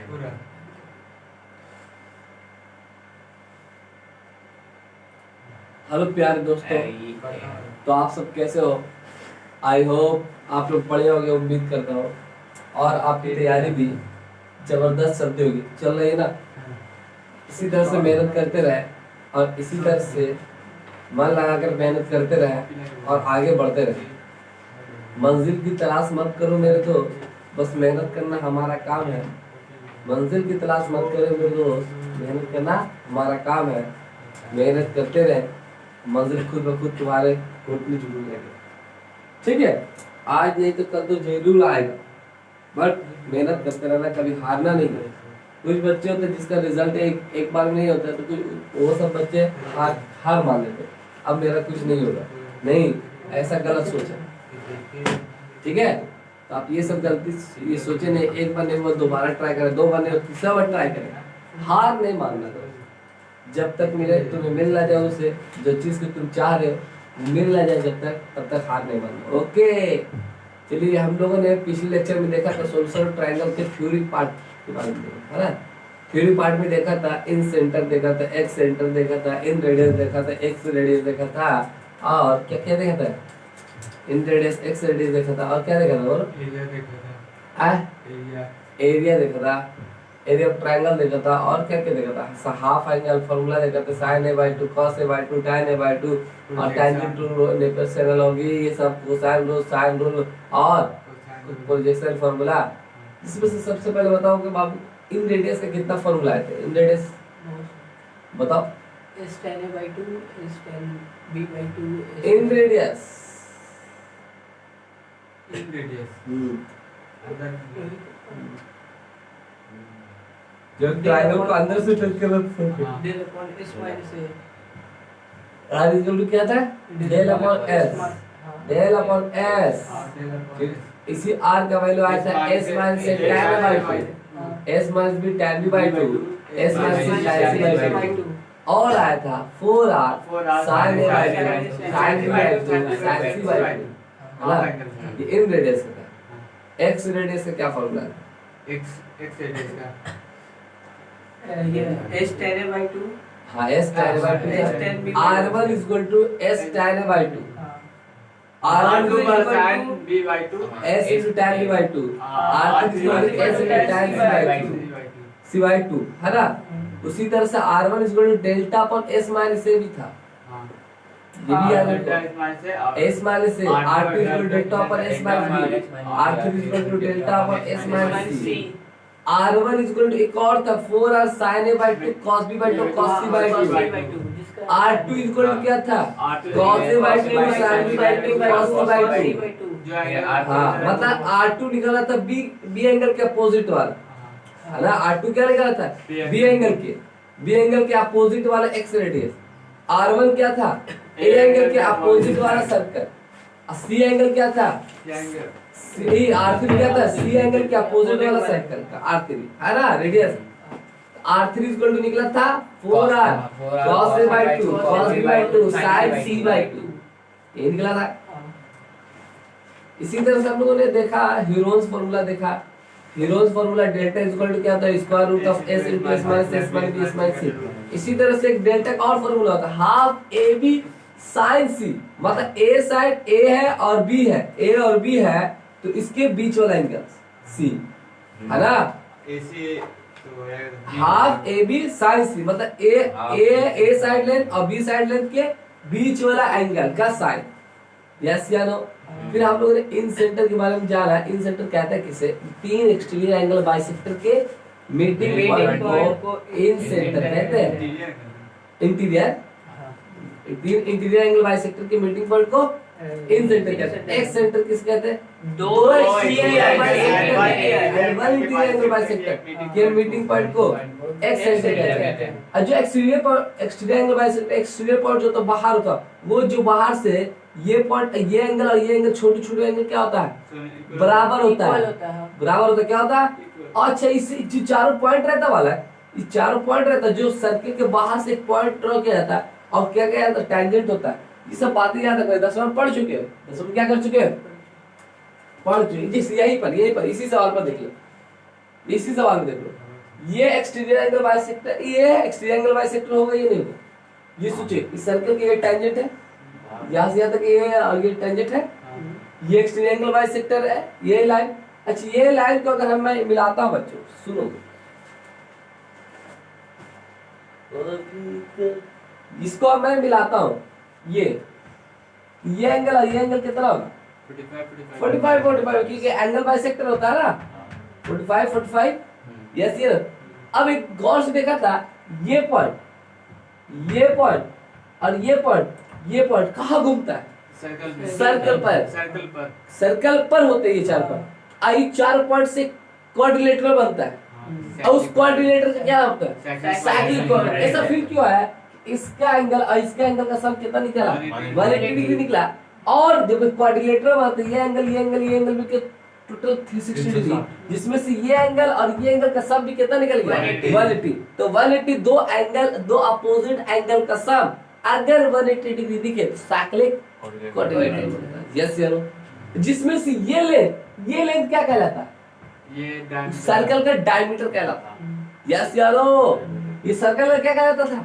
पूरा। हेलो प्यारे दोस्तों, तो आप सब कैसे हो? आई होप आप लोग पढ़े होंगे, उम्मीद करता हूँ, और आपकी तैयारी भी जबरदस्त चलती होगी, चल रही है ना? इसी तरह से मेहनत करते रहे और इसी तरह से मन लगाकर मेहनत करते रहे और आगे बढ़ते रहे। मंजिल की तलाश मत करो मेरे दोस्त, बस मेहनत करना हमारा काम है। मंजिल की तलाश मत करो मेरे दोस्त, मेहनत करना हमारा काम है। मेहनत करते रहे, मंजिल खुद ब खुद तुम्हारे घुटने झूलने लगे। ठीक है, आज नहीं तो कल तो जरूर आएगा, बट मेहनत करते रहना, कभी हारना नहीं है। कुछ बच्चे होते हैं जिसका रिजल्ट एक बार में नहीं होता, तो कुछ वो सब बच्चे हार मान लेते, अब मेरा कुछ नहीं होगा। नहीं, ऐसा गलत सोच है। ठीक है, तो आप ये सब गलती ये सोचे नहीं, एक बार नहीं वो दोबारा ट्राई करें, 2 बार नहीं तीसरा बार ट्राई करें। हार नहीं मानना दो, जब तक मिले तुम्हें मिल ना जाए उसे, जो चीज़ को तुम चाह रहे हो मिल ना जाए जब तक, तब तक हार नहीं मानना। ओके, चलिए हम लोगों ने पिछले लेक्चर में देखा था सोल्यूशन ट्रायंगल के थ्योरी पार्ट के बारे में, है ना? थ्योरी पार्ट में देखा था इन सेंटर देखा था, एक्स सेंटर देखा था, इन रेडियस देखा था, एक्स रेडियस देखा था, और क्या क्या देखा था? इन रेडियस एक्स रेडियस देखा था, और क्या देखा था? और एरिया देखा था। एरिया देखा था, एरिया ऑफ ट्रायंगल देखा था, और क्या क्या देखा था? हाफ एंगल फार्मूला देखा था, sin a/2 cos a/2 tan a/2 और टेंजेंट टू नेपेस एनालॉजी, ये सब कोसाइन रूल साइन रूल और प्रोजेक्शन फार्मूला। इसमें से सबसे पहले बताओ कि बाबू इन रेडियस का कितना फार्मूला है? इन रेडियस बताओ। s tan a/2 s tan b/2 इन रेडियस जब ट्रायंगल को अंदर से टच कर del upon s minus a r equal to क्या था? del upon s, del upon s। इसी r का वैल्यू आया था s minus a tan a/2, s minus b tan b/2, s minus c tan c/2, और आया था 4r sin a/2 sin b/2 sin c/2, है ना? ये इन रेडियस का था। x रेडियस का क्या फार्मूला है? x रेडियस का ये s tan a/2 हाँ, s tan a/2 r1 is equal to s tan a/2, r1 is equal to b/2 s into tan b/2, r2 is equal to s into tan c/2, है ना? उसी तरह से r1 is equal to delta upon s minus a भी था, ये भी याद रखो। s minus a, r2 is equal to delta upon s minus b, r3 is equal to delta upon s minus c, r1 is equal to एक और था 4r sin a/2 cos b/2 cos c/2, r2 is equal to क्या था? cos a/2 sin b/2 cos c/2, हाँ, मतलब r2 निकाला था b angle के अपोजिट वाला, है ना? r2 क्या निकाला था? b एंगल के अपोजिट वाला x रेडियस। r1 क्या था? a एंगल के अपोजिट वाला सर्कल। c एंगल क्या था? r3 क्या था? c एंगल के अपोजिट वाला सर्कल का r3, है ना? रेडियस r3 इक्वल टू निकला था 4r cos a/2 cos b/2 sin c/2, ये निकला था। इसी तरह से हम लोगों ने देखा ह्यूरोन्स फार्मूला देखा। Heron's formula delta equal to क्या होता है? Square root of s into s minus s minus b s minus c। इसी तरह से एक डेल्टा का और फार्मूला होता है हाफ ab sin c, मतलब a साइड a है और b है, a और b है, तो इसके बीच वाला एंगल c, है ना? AC तो है हाफ ए बी साइन सी, मतलब ए साइड लेंथ और बी साइड लेंथ के बीच वाला एंगल का साइन। यस या नो? फिर हम लोगों ने इन सेंटर के बारे में जाना। इन सेंटर कहता है किसे? 3 एक्सटीरियर एंगल बाइसेक्टर के मीटिंग पॉइंट को इन सेंटर कहते हैं। इंटीरियर इंटीरियर एंगल बाइसेक्टर के मीटिंग पॉइंट को इन सेंटर कहते हैं। एक्स सेंटर किस कहते हैं? 2 एक्सटीरियर एंगल बाइसेक्टर के मीटिंग पॉइंट को एक्स सेंटर कहते हैं। और जो exterior angle bisector exterior point जो तो बाहर होता, वो जो बाहर से ये पॉइंट, ये एंगल और ये एंगल, छोटे छोटे एंगल क्या होता है? बराबर होता है, बराबर होता है। क्या होता है? अच्छा, इस जो चारों पॉइंट रहता वाला है, ये चारों पॉइंट रहता है, जो सर्किल के बाहर से एक पॉइंट ड्रॉ किया जाता है, और क्या क्या जाता है? टैंजेंट होता है। ये सब बातें याद रखना, 10वां पढ़ चुके हो, 10वां क्या कर चुके हो? पॉइंट थ्री, जिस यहीं पर इसी सवाल पर देख लो, इसी सवाल में देख लो, ये एक्सटीरियर एंगल बाइसेक्टर, ये एक्सटीरियर एंगल बाइसेक्टर होगा ये नहीं होगा? ये सोचिए, इस सर्कल के ये टेंजेंट है, यहाँ से यहाँ तक ये और ये टेंजेंट है, ये एक्सटीरियर एंगल बाइसेक्टर है, ये लाइन। अच्छा ये लाइन को अगर मैं मिलाता हूँ बच्चों, सुनो, इसको अब मैं मिलाता हूँ, ये एंगल और ये एंगल कितना होगा? 45 क्योंकि एंगल बाइसेक्टर होता है ना, 45 यस ये। अब एक गौर से देखा था, ये पॉइंट और ये पॉइंट कहाँ घूमता है? सर्कल पर होते हैं ये चार पॉइंट। आई चार पॉइंट से क्वाड्रिलेटरल बनता है, और उस क्वाड्रिलेटर का क्या होता है? Cyclic quadrilateral. ऐसा फिर क्यों है? इसका एंगल और इसका एंगल का सम कितना निकला? 180 डिग्री निकला। और जब क्वाड्रिलेटरल बनता है, ये एंगल भी टोटल 360 डिग्री, जिसमें से ये एंगल और ये एंगल का सम भी कितना निकल गया? 180। तो 180 दो अपोजिट एंगल का सम अगर 180 डिग्री दिखे तो साइक्लिक क्वाड्रिलेटरल। यस या नो? जिसमें से ये लेंथ क्या कहलाता है? ये सर्कल का डायमीटर कहलाता। यस या नो? ये सर्कल का क्या कहलाता था?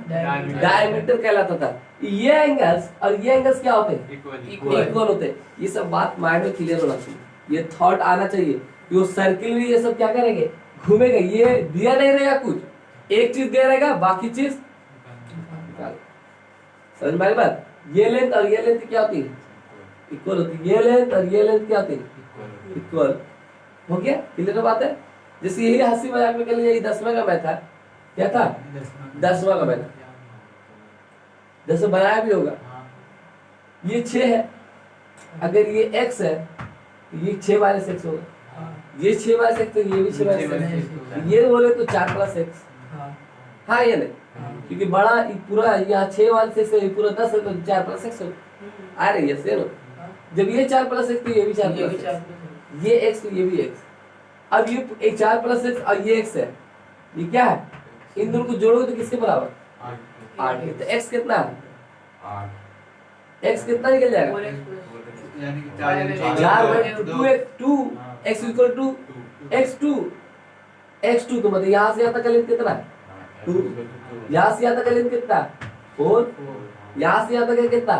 डायमीटर कहलाता था। ये एंगल्स और ये एंगल्स क्या होते हैं? इक्वल होते हैं। ये सब बात माइंड में क्लियर होना चाहिए, ये थॉट आना चाहिए कि वो सर्किल में ये सब क्या करेंगे? घूमेगा। ये दिया नहीं रहेगा, कुछ एक चीज दिया रहेगा, बाकी चीज समझ में आई बात? ये लेंथ और ये लेंथ क्या होती है? इक्वल होती है। ये लेंथ और ये लेंथ क्या होती है? इक्वल। हो गया? क्लियर बात है? जैसे यही हंसी मजाक में कल यही 10वें का मैथ था, क्या था? 10वां का मैथ, 10 बनाया भी होगा। ये 6 है, अगर ये x है तो ये 6 - x होगा, ये 6 - x तो ये भी 6 - x, ये बोले तो 4 + x। हाँ ये नहीं, क्योंकि बड़ा पूरा यहाँ 6 - x है, पूरा 10 है तो 4 + x होगा। आ रही है से नो? जब ये 4 + x तो ये भी 4 + x, ये x तो ये भी x। अब ये एक 4 + x और ये x है, ये क्या है? इन दोनों को जोड़ोगे तो किसके बराबर? 8। तो x कितना है? 8। x कितना निकल जाएगा? यानी कि 2x2 तो मतलब यहाँ से यहाँ तक का लेंथ कितना है? 2। यहाँ से यहाँ तक का लेंथ कितना है? 4। यहाँ से यहाँ तक का कितना?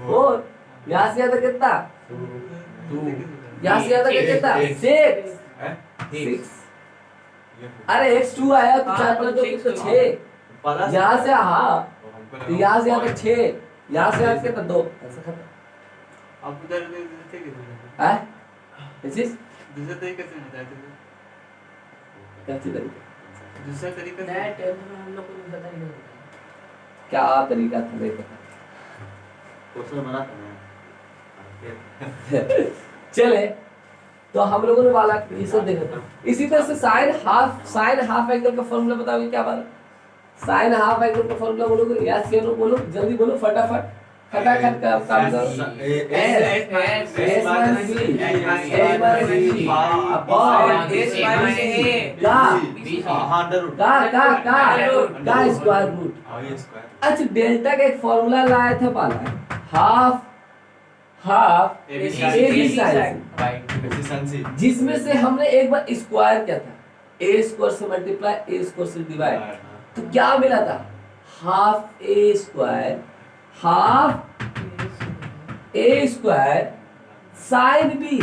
4। यहाँ से यहाँ तक कितना? 2। यहाँ से यहाँ तक कितना? 6। अरे x2 आया तो 4 + 2 तो 6। यहाँ से तो यहाँ से यहाँ तक 6, यहाँ से यहाँ कितना? 2। ऐसा खत्म। अब उधर देते किधर हैं? ये चीज दूसरा तरीका से बताया थे। क्या चीज है? दूसरा तरीका से दैट हम लोग को नहीं पता नहीं होता क्या तरीका था? नहीं पता। क्वेश्चन बना चले तो हम लोगों ने वाला ये सब देखा था। इसी तरह से साइन हाफ एंगल का फॉर्मूला बताओगे क्या बात? साइन हाफ एंगल का फॉर्मूला बोलोगे? यस या नो बोलो, जल्दी बोलो, फटाफट फटाफट का काम करो। Square root. अच्छा डेल्टा का एक फॉर्मूला लाया था पाला, हाफ एबी साइन, जिसमें से हमने एक बार स्क्वायर किया था, ए स्क्वायर से मल्टीप्लाई ए स्क्वायर से डिवाइड, तो क्या मिला था? हाफ ए square sine B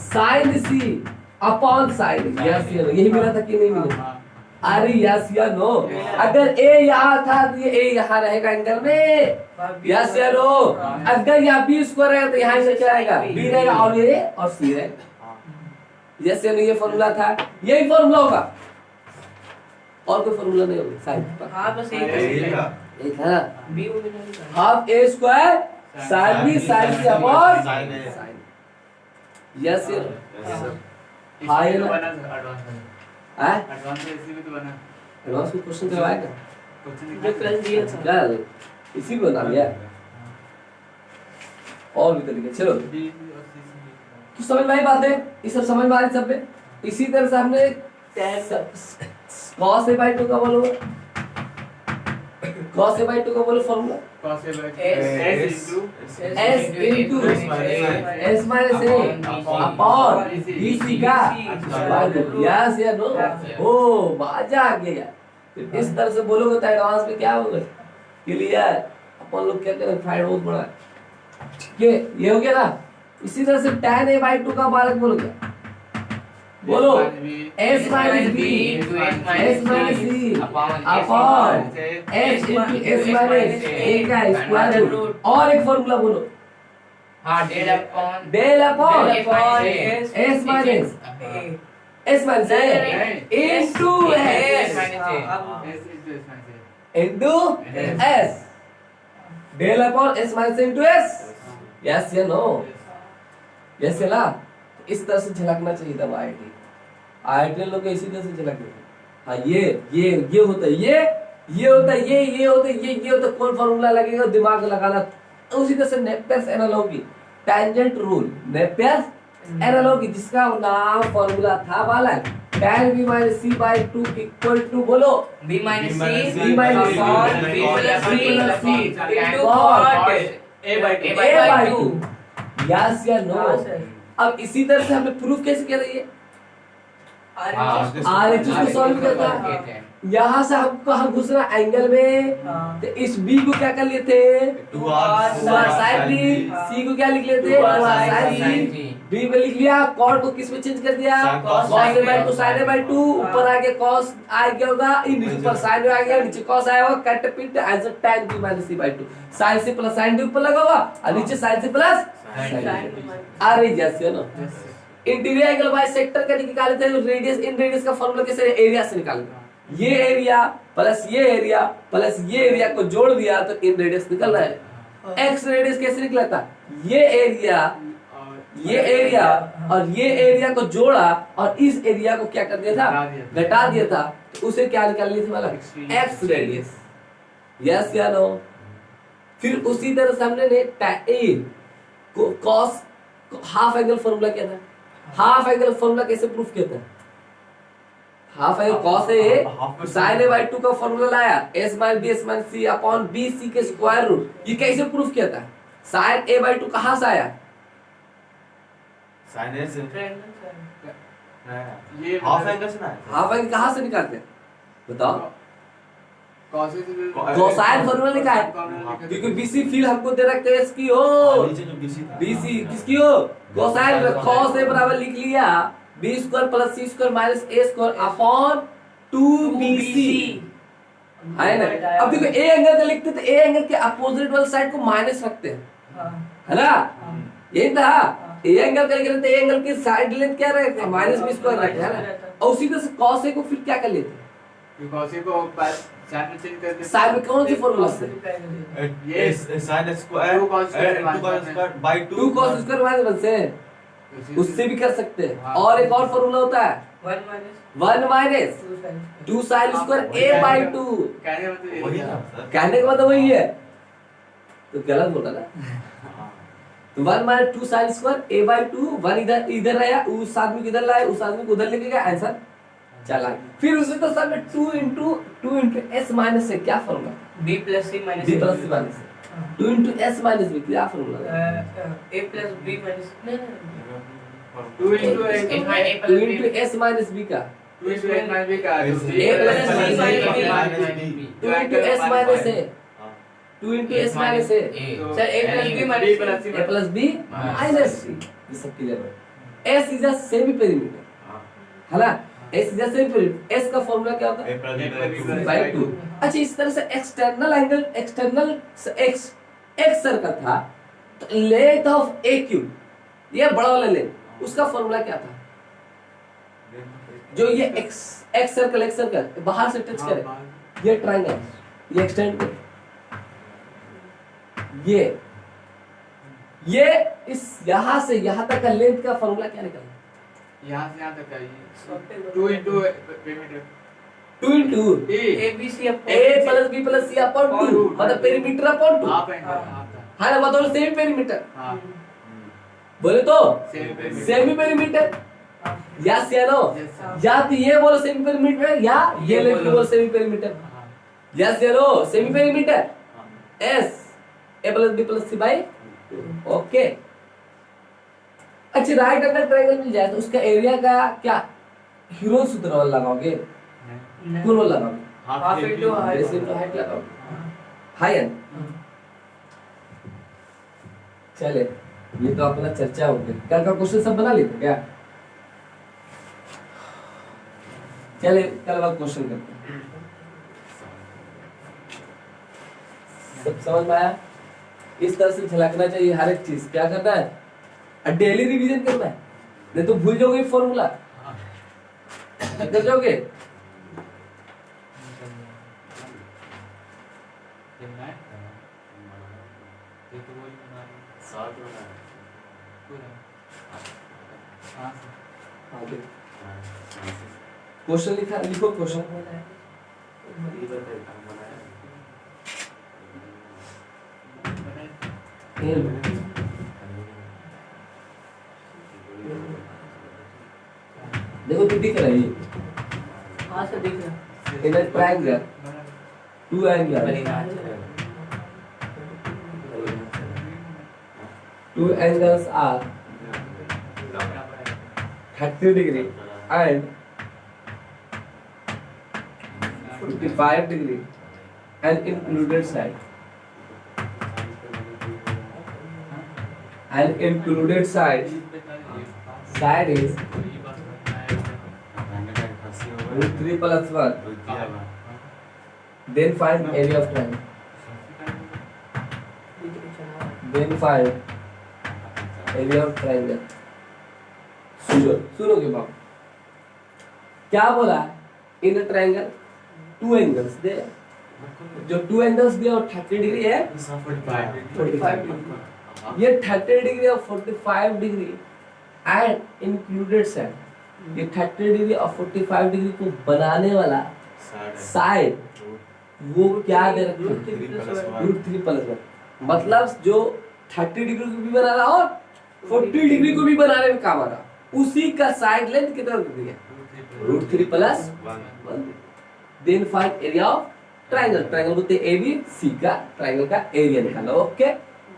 sine C upon sign. Yes या नो? यही मिला था कि नहीं मिला? अरे यस या नो? अगर ए यहाँ था तो ये ए यहाँ रहेगा एंगल में। यस या नो? अगर यहाँ बी स्क्वायर रहेगा तो यहाँ से क्या रहेगा? बी रहेगा और ये और सी रहेगा। यस या नो? ये फॉर्मूला था, यही फॉर्मूला होगा, और कोई फॉर्मूला नहीं होगा। साइन हाँ बस एक है बी में नहीं हाफ ए square sine B sine C upon sign. Yes या नो? हाँ ये ना एडवांस इसी में तो बना एडवांस में क्वेश्चन करवाएगा, क्वेश्चन जो कल दिया था क्या इसी को बता दिया और भी तरीके। चलो बी और सी से तो समझ में आई बात है, ये सब समझ में आ रही सब में। इसी तरह से हमने cos a/2 का बोलो, cos a by 2 का बोलो formula cos a by S s into s into s minus a upon bc का स्क्वायर रूट। यस या नो? ओ मजा आ गया यार। फिर इस तरह से बोलोगे तो एडवांस में क्या होगा? क्लियर? अपन लोग क्या करें, फाइंड बहुत बड़ा है। ठीक है, ये हो गया ना। इसी तरह से tan a by 2 का बालक बोलो क्या? बोलो s minus b s minus c upon s into s minus a का स्क्वायर रूट। और एक फॉर्मूला बोलो। हाँ, del upon s minus s minus a into s into s del upon s minus a into s। Yes या no? Yes या ना? इस तरह से झलकना चाहिए था आईआईटी लोग को इसी तरह से झलकना। हाँ, ये होता है, ये होता है, ये होता है, ये होता है। कौन फॉर्मूला लगेगा, दिमाग लगाना। उसी तरह से Napier's analogy, tangent rule, Napier's analogy, जिसका नाम फॉर्मूला था वाला tan b minus c by 2 equal to बोलो b minus c b minus c cos b plus c into cot a by 2। Yes या नो? अब इसी तरह से हमें प्रूफ कैसे किया था? ये RHS को सॉल्व करता है। यहाँ से हमको हम घुसना एंगल में, तो इस B को क्या कर लिए थे? sin B। C को क्या लिख लेते? sin B। B में लिख लिया। cot को किस में चेंज कर दिया? cos a by 2 sin a by 2। ऊपर आगे cos आ गया होगा, नीचे ऊपर sin आ गया, नीचे cos आया होगा, कट पिट answer tan B minus c by 2। sin से प्लस sin d ऊपर लगा होगा और नीचे sin से प्लस अरे जैसे ना इंटीरियर एंगल बाय सेक्टर का निकाले थे, रेडियस इन रेडियस का फार्मूला कैसे? एरिया से निकालेंगे। ये एरिया प्लस ये एरिया प्लस ये एरिया को जोड़ दिया तो इन रेडियस निकल रहा है। एक्स रेडियस कैसे निकला था? ये एरिया और ये एरिया को जोड़ा और इस एरिया को क्या कर दिया था? घटा दिया था। तो उसे क्या निकाल लिया था वाला? X radius. यस या नो? फिर उसी तरह से हमने कॉस हाफ एंगल फॉर्मूला क्या था? हाफ एंगल फॉर्मूला कैसे प्रूफ किया था? Half angle cos a sin a by 2 का फॉर्मूला लाया, s minus b s minus c upon bc के स्क्वायर रूट। ये कैसे प्रूफ किया था? sin a by 2 कहां से आया? sin a से ये हाफ एंगल से ना, हाफ एंगल कहां से निकालते हैं बताओ? cosine फॉर्मूला लिखा है क्योंकि BC फील्ड हमको दे रखा है इसकी हो, BC किसकी हो? कोसाइन। cos a बराबर लिख लिया b square plus c square minus a square upon 2bc है ना। अब देखो ए एंगल का लिखते तो ए एंगल के अपोजिट वाली साइड को माइनस रखते हैं, है ना? यही था। ए एंगल का लिखते ए एंगल की साइड लेंथ क्या रखते हैं? माइनस b स्क्वायर रखते हैं ना। और उसी तरह से cos a को फिर क्या कर लेते हैं? cos a को साइन में चेंज करके साइन में कौन सी फॉर्मूला से? ये sin square 2 cos square by 2 cos square minus 1 से उससे भी कर सकते हैं। और एक और फॉर्मूला होता है 1 minus 2 sin square a by 2। कहने का मतलब वही है, तो गलत बोला ना। तो 1 minus 2 sin square a by 2। 1 इधर आया, उस आदमी को इधर लाया, उस आदमी को उधर लेके गया, आंसर चला। फिर उसी तरह से 2 into s minus a क्या formula? b plus c minus b plus c minus a 2 into s minus b क्या formula? a plus b minus 2 into s minus b का 2 into s minus b का a plus c minus b 2 into s minus a 2 into s minus a sir a plus b minus a plus b minus c। ये सब clear है। s is a semi perimeter, है ना? s is a semi perimeter। s का formula क्या होता है? by 2। अच्छा, इस तरह से एक्सटर्नल एंगल x सर्कल था, तो लेंथ ऑफ a क्यूब ये बड़ा वाला लेंथ, उसका फॉर्मूला क्या था? जो ये x सर्कल बाहर से टच करे, ये ट्रायंगल ये एक्सटेंड करे, ये इस यहां से यहां तक का लेंथ का फॉर्मूला क्या निकला? यहाँ से यहाँ तक का ये 2 into perimeter 2 into a b c a plus b plus c upon 2 मतलब perimeter upon 2। Half angle half था। हाँ ना, मतलब सेमी पेरीमीटर। हाँ बोले तो सेमी सेमी पेरीमीटर। यस या नो? Yes, sir। या तो ये बोलो सेमी पेरीमीटर या ये लेंथ को बोलो सेमी पेरीमीटर। यस या no? Semi perimeter S A plus B plus C by okay. अच्छा राइट एंगल ट्रायंगल मिल जाए तो उसका एरिया का क्या हीरो सूत्र वाला लगाओगे? कौन वाला लगाओगे? Half into base into height लगाओगे। हाई एंड चले ये तो अपना चर्चा हो गई। कल का क्वेश्चन सब बना लिए थे क्या? चले कल वाला क्वेश्चन करते हैं। सब समझ में आया? इस तरह से झलकना चाहिए हर एक चीज। क्या करना है? डेली रिवीजन करना है, नहीं तो भूल जाओगे फॉर्मूला। कर जाओगे क्वेश्चन लिखा लिखो क्वेश्चन। देखो तो दिख रहा है ये हाँ सर दिख रहा in a triangle two angles are 30 degree and 45 degree and included side side is root 3 plus 1. Then find area of triangle. Then find area of triangle. सुनोगे बाप क्या बोला? इन ट्रायंगल टू एंगल्स दे, जो two angles दिया और 30 degree है 45 degree. ये 30 degree और 45 डिग्री एंड इंक्लूडेड साइड, ये 30 डिग्री और 45 डिग्री को बनाने वाला साइड वो क्या दे रखा है? Root 3 plus 1। मतलब जो 30 डिग्री को भी बना रहा और 40 डिग्री को भी बनाने में काम आ रहा, उसी का साइड लेंथ कितना दिया? Root 3 plus 1। Then find area of triangle. Triangle बोलते हैं ABC का, ट्रायंगल का एरिया निकालो। ओके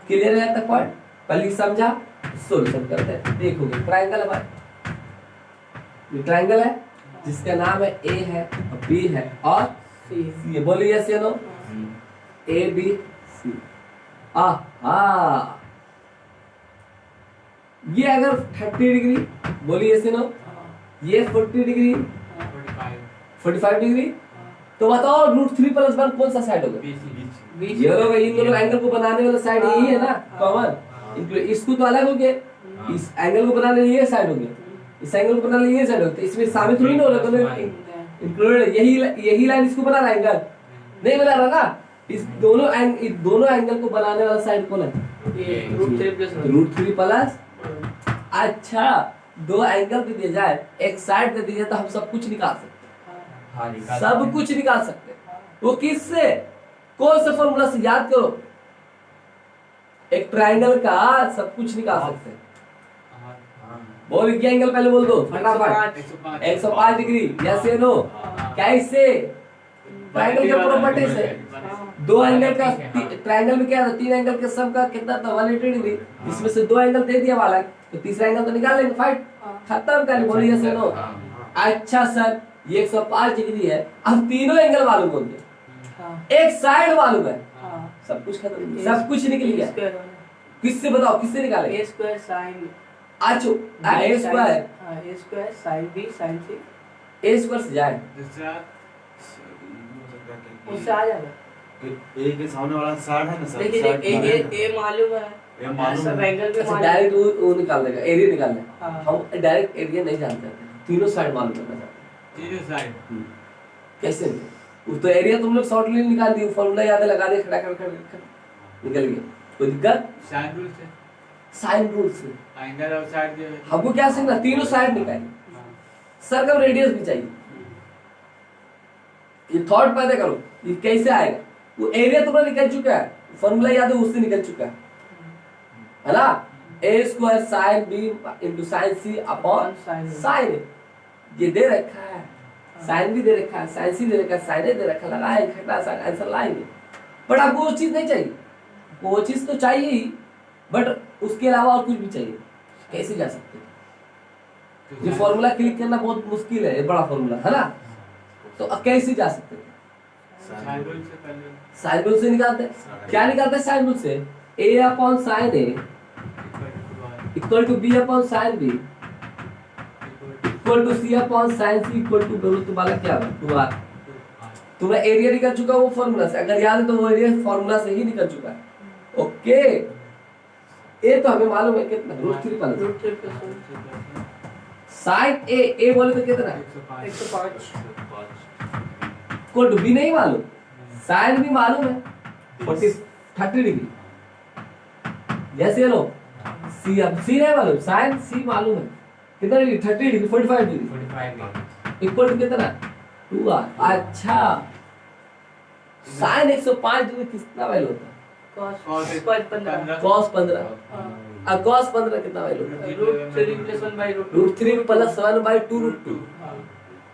क्लियर है तक पॉइंट? पहले समझा, सॉल्यूशन करते हैं। देखोगे ट्रायंगल हमारा ये ट्रायंगल है जिसका नाम है A है और B है और C है। बोलिए यस या नो? ABC। आहा ये अगर 30 डिग्री बोलिए ऐसे नो, ये 40 डिग्री 45 डिग्री, तो बताओ रूट 3 प्लस 1 कौन सा साइड होगा? ये होगा। इन दोनों एंगल को बनाने वाला साइड यही है ना कॉमन। इसको तो अलग हो गया, इस एंगल को बनाने ये साइड हो गया, इस एंगल को बनाने ये साइड हो गया। इसमें साबित थोड़ी ना हो रहा दोनों इंक्लूडेड। यही लाइन इसको बना रहा एंगल नहीं बना रहा ना। इस दोनों एंगल को बनाने वाला साइड कौन है? Root 3 plus. अच्छा दो एंगल दे दिया जाए, एक साइड दे दिया तो हम सब कुछ निकाल सकते, सब कुछ निकाल सकते। वो किससे? कौन सा फॉर्मूला से? याद करो, एक ट्रायंगल का सब कुछ निकाल सकते हैं। बोल क्या एंगल पहले बोल दो फटाफट। 105 डिग्री। यस या नो? कैसे? ट्रायंगल के प्रॉपर्टी से। दो एंगल का ट्रायंगल में क्या था? 3 एंगल के सम का कितना था? 180 डिग्री। इसमें से 2 एंगल दे दिया वाला, तो तीसरा एंगल तो निकाल लेंगे। फाइट खत्म कर। बोलिए यस या नो? अच्छा सर ये 105 डिग्री है, अब तीनों एंगल मालूम हो गए, एक साइड मालूम है, सब कुछ खत्म, सब कुछ निकल गया। किससे बताओ, किससे निकाले? A square sin अच्छा A square A square sin B sin C A square से जाए उससे आ जाएगा। ए के सामने वाला साइड है ना सर, देखिए A मालूम है, ये मालूम सब है। एंगल पे अच्छा मालूम डायरेक्ट वो निकाल देगा, एरिया निकाल लेगा। हाँ। हम डायरेक्ट एरिया नहीं जानते, तीनों साइड मालूम करना चाहते हैं। तीनों साइड कैसे? वो तो एरिया तुम लोग शॉर्ट लाइन निकाल दी, फॉर्मूला याद है, लगा दे, खड़ा कर निकल गया। कोई दिक्कत? साइन रूल से, साइन रूल से एंगल और साइड जो है हमको क्या सीखना? तीनों साइड निकालिए, सर्कम रेडियस भी चाहिए। ये थॉट पैदा करो, ये कैसे आएगा? वो एरिया तुम्हारा निकल चुका है, फॉर्मूला याद है, उससे निकल चुका है ना? A square sine B into sine C upon sine, ये दे रखा है। साइन भी दे रखा है, साइन सी दे रखा है, साइन ए दे रखा है, लगाए खट्टा आंसर लाएंगे। बट आपको वो चीज नहीं चाहिए, वो चीज तो चाहिए ही, बट उसके अलावा और कुछ भी चाहिए, कैसे जा सकते हैं? ये फॉर्मूला क्लिक करना बहुत मुश्किल है, ये बड़ा फॉर्मूला है ना, तो अब कैसे जा सकते हैं? साइन रूल से निकालते हैं। क्या निकालते हैं साइन रूल से? a upon sine A equal to b upon sine b equal to c upon sine c equal to गुरुत्व वाला क्या है 2r। तुम्हें एरिया निकल चुका वो फॉर्मूला से, अगर याद है तो वो एरिया फॉर्मूला से ही निकल चुका है। ओके, ए तो हमें मालूम है कितना, √3 साइन ए बोले तो कितना 105 इक्वल टू बी नहीं मालूम, साइन भी मालूम है 30 डिग्री। जैसे लो सी, अब सी नहीं मालूम, साइन सी मालूम है कितना degree 30 degree 45 degree equal to कितना 2r। अच्छा, साइन 105 डिग्री कितना वैल्यू होता है? cos 15 cos 15। अब cos 15 कितना वैल्यू होता है? √3 + 1/√2 √3 + 1/2√2।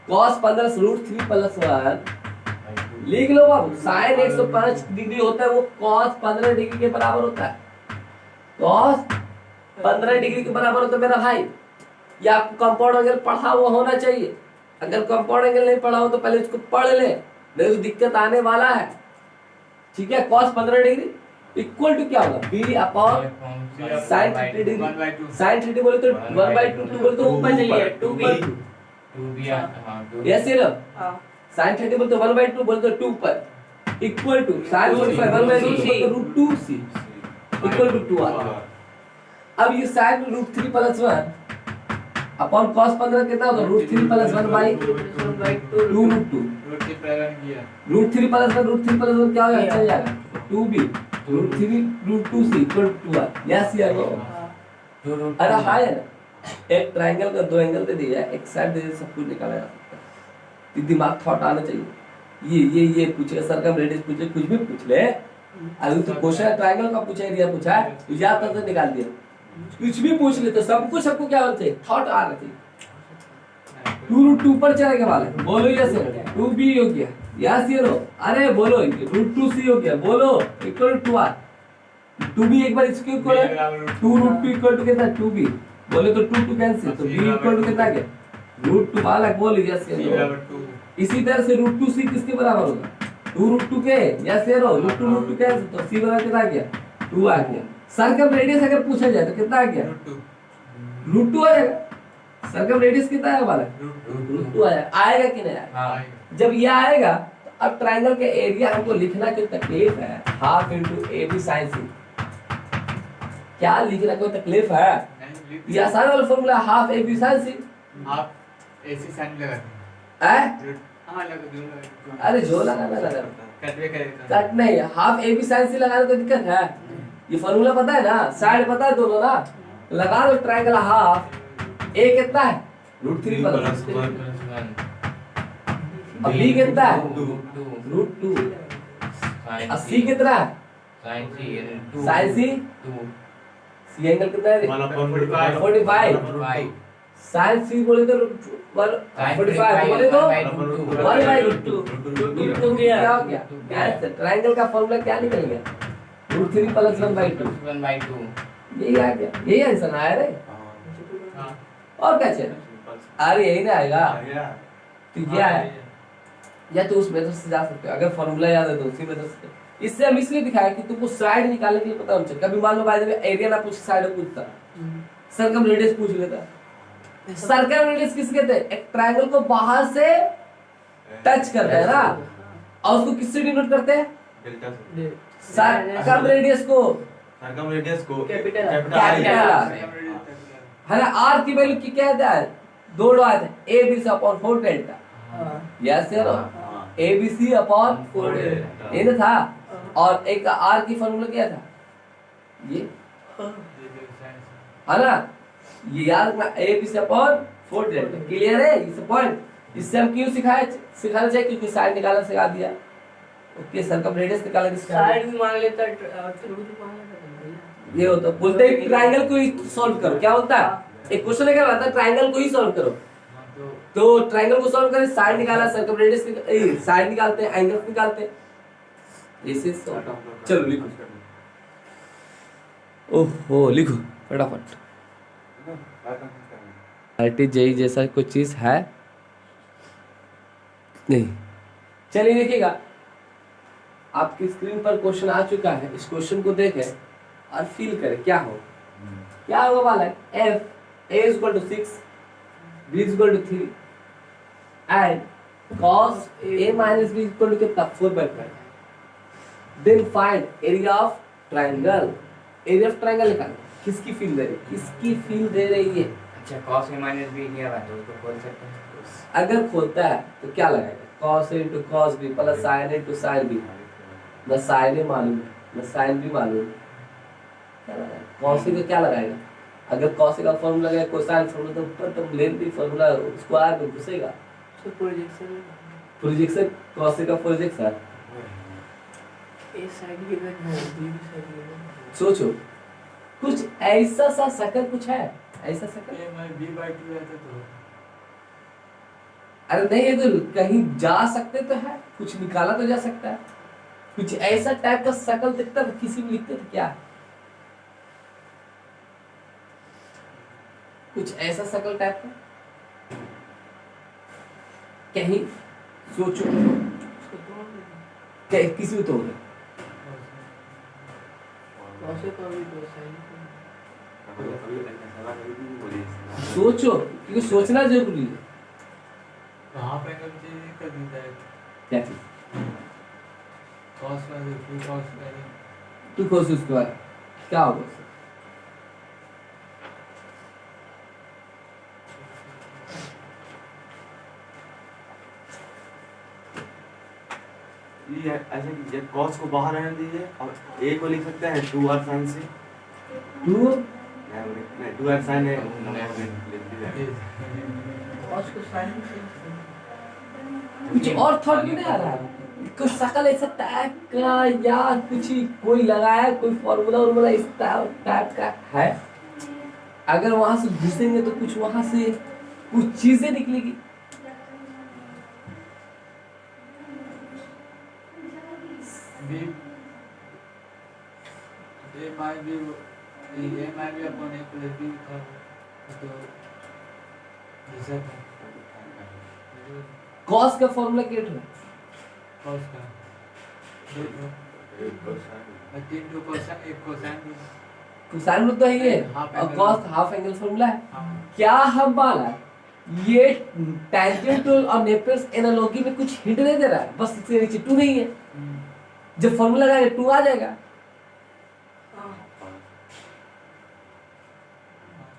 cos 15 से √3 + 1 लिख लो बाबू। साइन 105 डिग्री होता है, वो cos 15 डिग्री के बराबर होता है। cos 15 डिग्री के बराबर होता है मेरा भाई। ये आपको कंपाउंड एंगल पढ़ा हुआ होना चाहिए। अगर कंपाउंड एंगल नहीं पढ़ा हो तो पहले इसको पढ़ ले, नहीं तो दिक्कत आने वाला है। ठीक है, cos 15 डिग्री इक्वल टू क्या होगा b upon sin 30 degree. sin 30 बोले तो 1/2 बोले तो ऊपर चलिए 2b यस ये लो। हां sin 30 बोले तो 1/2 बोले तो 2 पर इक्वल टू sin 45 1/2 बोले तो √2c इक्वल टू 2r। अब ये sin √3 + 1 अपॉन cos 15 कितना होगा √3 + 1/2 √2। √3 + 1 क्या होगा? चल जाएगा 2b √3 equal to 2r। Yes या नो? अरे हाँ है ना, एक ट्रायंगल का दो एंगल दे दिया, एक साइड दे दिया, सब कुछ निकाला जा सकता है। तो दिमाग थॉट आना चाहिए। ये पूछे, सर्कम रेडियस पूछे, कुछ भी पूछ ले। अभी तो क्वेश्चन ट्रायंगल का पूछा, एरिया पूछा है, तो याद करके निकाल दिया। कुछ भी पूछ ले तो सबको क्या होना चाहिए? थॉट आ रही थी। 2√2 पर चलेगा वाले, बोलो यस 2b हो गया, यस ये लो। अरे बोलो √2c हो गया, बोलो इक्वल टू 2r। 2b एक बार इसके इक्वल है, 2√2 इक्वल टू कितना 2b, बोले तो 2 कैंसिल, तो b इक्वल टू कितना गया √2 वाला, बोलो यस ये लो। इसी तरह से √2c किसके बराबर होगा 2√2 के, यस ये लो। √2 कैंसिल, तो c बराबर कितना गया 2 आ गया। सर्कम रेडियस अगर पूछा जाए तो कितना आ गया √2 आ जाएगा। सर्कम रेडियस कितना है वाला √2 आएगा कि नहीं आएगा? जब ये आएगा तो अब ट्रायंगल के एरिया हमको लिखना क्यों तकलीफ है? Half into AB sin c। क्या लिखना कोई तकलीफ है? ये आसान वाला formula half AB sin c। आप ऐसे साइन लगा हां लगा दूंगा। अरे जो लगाना लगा, कट भी करेगा, कट नहीं, हाफ AB sin c लगाने को दिक्कत है? ये फॉर्मूला पता है ना, साइड पता है दोनों ना, लगा दो ट्रायंगल हाफ। a कितना है √3 + 1, अब b कितना है √2, अब c कितना है sin c c एंगल कितना है 45। sin c बोले तो 45 बोले तो 1/2 क्या हो गया? ट्रायंगल का फॉर्मूला क्या निकल गया √3 + 1/2। यही आ गया, यही आंसर आया रे। और क्या चाहिए? अरे यही ना आएगा, तो ये है। या तो उस मेथड से जा सकते हो, अगर फॉर्मूला याद है तो उसी मेथड से। इससे हम इसलिए दिखाया कि तुमको साइड निकालने के लिए पता होना चाहिए। कभी मान लो बाय द वे एरिया ना पूछ, साइड पूछता, सर्कम रेडियस पूछ लेता। सर्कम रेडियस किस कहते हैं? एक ट्रायंगल को बाहर से टच करते हैं ना, और उसको किससे डिनोट करते हैं? सर्कम रेडियस को कैपिटल है ना। r की वैल्यू की क्या है? 2 डॉट है, ABC upon 4 delta. Yes sir, ABC upon 4 delta ये ना था। और एक r की फॉर्मूला क्या था? ये है ना, ये याद रखना, ABC अपॉन 4 डेल्टा। क्लियर है इस पॉइंट? इससे हम क्यों सिखाना चाहिए? क्योंकि साइड निकालना सिखा दिया। ओके, सर्कम रेडियस निकालना के सिखा साइड भी मांग लेता है, √2 मांग लेता है। ये होता, बोलते हैं ट्रायंगल को ही सॉल्व करो। क्या होता है? एक क्वेश्चन है क्या होता है, ट्रायंगल को ही सॉल्व करो। तो ट्रायंगल को सॉल्व करें, साइड निकाला, सर्कमरेडियस साइड निकालते हैं, एंगल निकालते हैं, ऐसे चलो लिखो। ओहो लिखो फटाफट। आरटी जेई जैसा कोई चीज है नहीं। चलिए देखिएगा, आपकी स्क्रीन पर क्वेश्चन आ चुका है। इस क्वेश्चन को देखें और फील करें क्या हो, क्या होगा वाला है। If A is equal to 6, B is equal to 3 and cos a minus b equal to कितना 4/5। Then find area of triangle. Area of triangle निकालो। किसकी फील दे रही है, किसकी फील दे रही है। अच्छा cos a minus b क्या बात है, उसको खोल सकते हैं। अगर खोलता है तो क्या लगाएगा, cos a into cos b plus sin a into sin b। न sin a मालूम है न sin b मालूम है, क्या लगाएगा, cos a का क्या लगाएगा। अगर cos a का फॉर्मूला लगाए कोसाइन फॉर्मूला तो ऊपर तो लेंथी फॉर्मूला स्क्वायर में घुसेगा। तो प्रोजेक्शन प्रोजेक्शन cos a का प्रोजेक्शन। ए साइड गिवन है, बी साइड गिवन है। सोचो कुछ ऐसा सा शकल कुछ है, ऐसा शकल। a by b by 2 रहता तो अरे नहीं है तो कहीं जा सकते तो है, कुछ निकाला तो जा सकता है। कुछ ऐसा टाइप का शकल दिखता तो किसी में लिखते तो क्या, कुछ ऐसा शकल टाइप का कहीं सोचो, किसी को तोड़ दे। कॉस का भी दो साइड सोचो क्योंकि सोचना जरूरी है। कहां पे एंगल चेंज कर देता है क्या चीज cos का 2 cos का तू खोज उसके बाद क्या होगा उससे? ये ऐसा कीजिए, cos को बाहर रहने दीजिए और a को लिख सकते हैं 2r sin से। तू नहीं 2r sin है, कॉस को साइड से कुछ और थॉट में नहीं आ रहा है, कुछ शकल ऐसा टाइप का या कुछ ही कोई लगाया, कोई फॉर्मूला उर्मूला इस टाइप का है। अगर वहां से घुसेंगे तो कुछ वहां से कुछ चीजें निकलेगी। b a by b upon a plus b था तो जैसा था कॉस का फॉर्मूला क्या है, cos का 3 2 cos 1 cosine कोसाइन रूट तो है ये हाफ और angle. Cos half angle formula है। हाँ क्या हम वाला ये टैंजेंटल और नेपियर्स एनालॉजी में कुछ हिंट नहीं दे रहा है, बस इसके नीचे 2 नहीं है। जब फॉर्मूला लगाएंगे 2 आ जाएगा,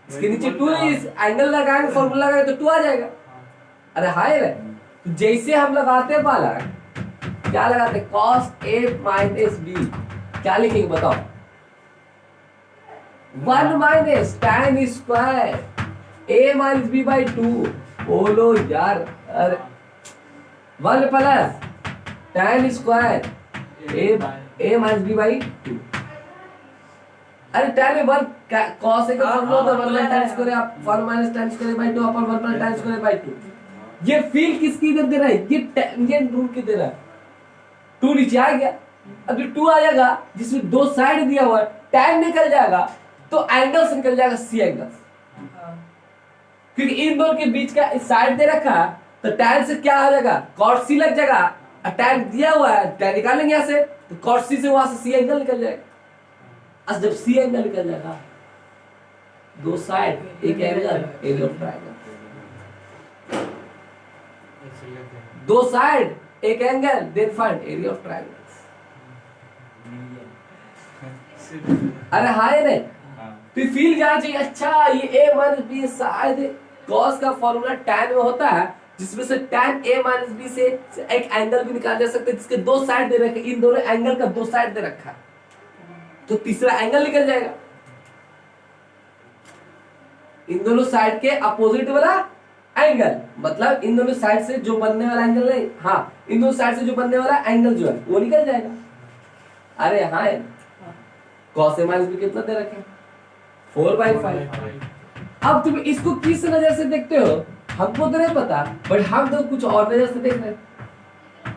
इसके नीचे 2 नहीं, इस एंगल लगाएंगे फॉर्मूला लगाएंगे तो 2 आ जाएगा। अरे हाय रे, तो जैसे हम लगाते हैं बाला क्या लगाते हैं, cos a minus b क्या लिखेंगे बताओ, 1 minus tan square a minus b by 2। बोलो यार, अरे 1 plus tan square a minus b by 2। अरे tan में 1 cos a का फॉर्मूला होता है 1 minus tan स्क्वायर आप 1 minus tan square by 2 upon 1 plus tan square by 2। ये फील किसकी इधर दे रहा है, ये टेंजेंट रूट की दे रहा है। 2 नीचे आ गया, अब जो 2 आ जाएगा जिसमें 2 साइड दिया हुआ है, tan निकल जाएगा तो एंगल्स निकल जाएगा सी एंगल्स, क्योंकि इन दोनों के बीच का साइड दे रखा है तो tan से क्या आ जाएगा cos c लग जाएगा, और tan दिया हुआ है tan निकालेंगे यहाँ से तो cos c से वहां से सी एंगल निकल जाएगा। अब जब सी एंगल निकल जाएगा 2 साइड एक angle area of triangle, 2 side एक angle then find area of triangle. अरे हाय रे, तो फील जाना चाहिए। अच्छा ये a माइनस b शायद cos का फॉर्मूला tan में होता है, जिसमें से tan a माइनस b से एक एंगल भी निकाला जा सकता है जिसके 2 साइड दे रखे, इन दोनों एंगल का 2 साइड दे रखा है तो तीसरा एंगल निकल जाएगा। इन दोनों साइड के अपोजिट वाला एंगल, मतलब इन दोनों साइड से जो बनने वाला एंगल नहीं, हाँ इन दोनों साइड से जो बनने वाला एंगल जो है वो निकल जाएगा। अरे हाँ cos a माइनस b कितना दे रखे 4/5। अब तुम इसको किस नजर से देखते हो, हमको तो नहीं पता, बट हम तो कुछ और नजर से देख रहे हैं।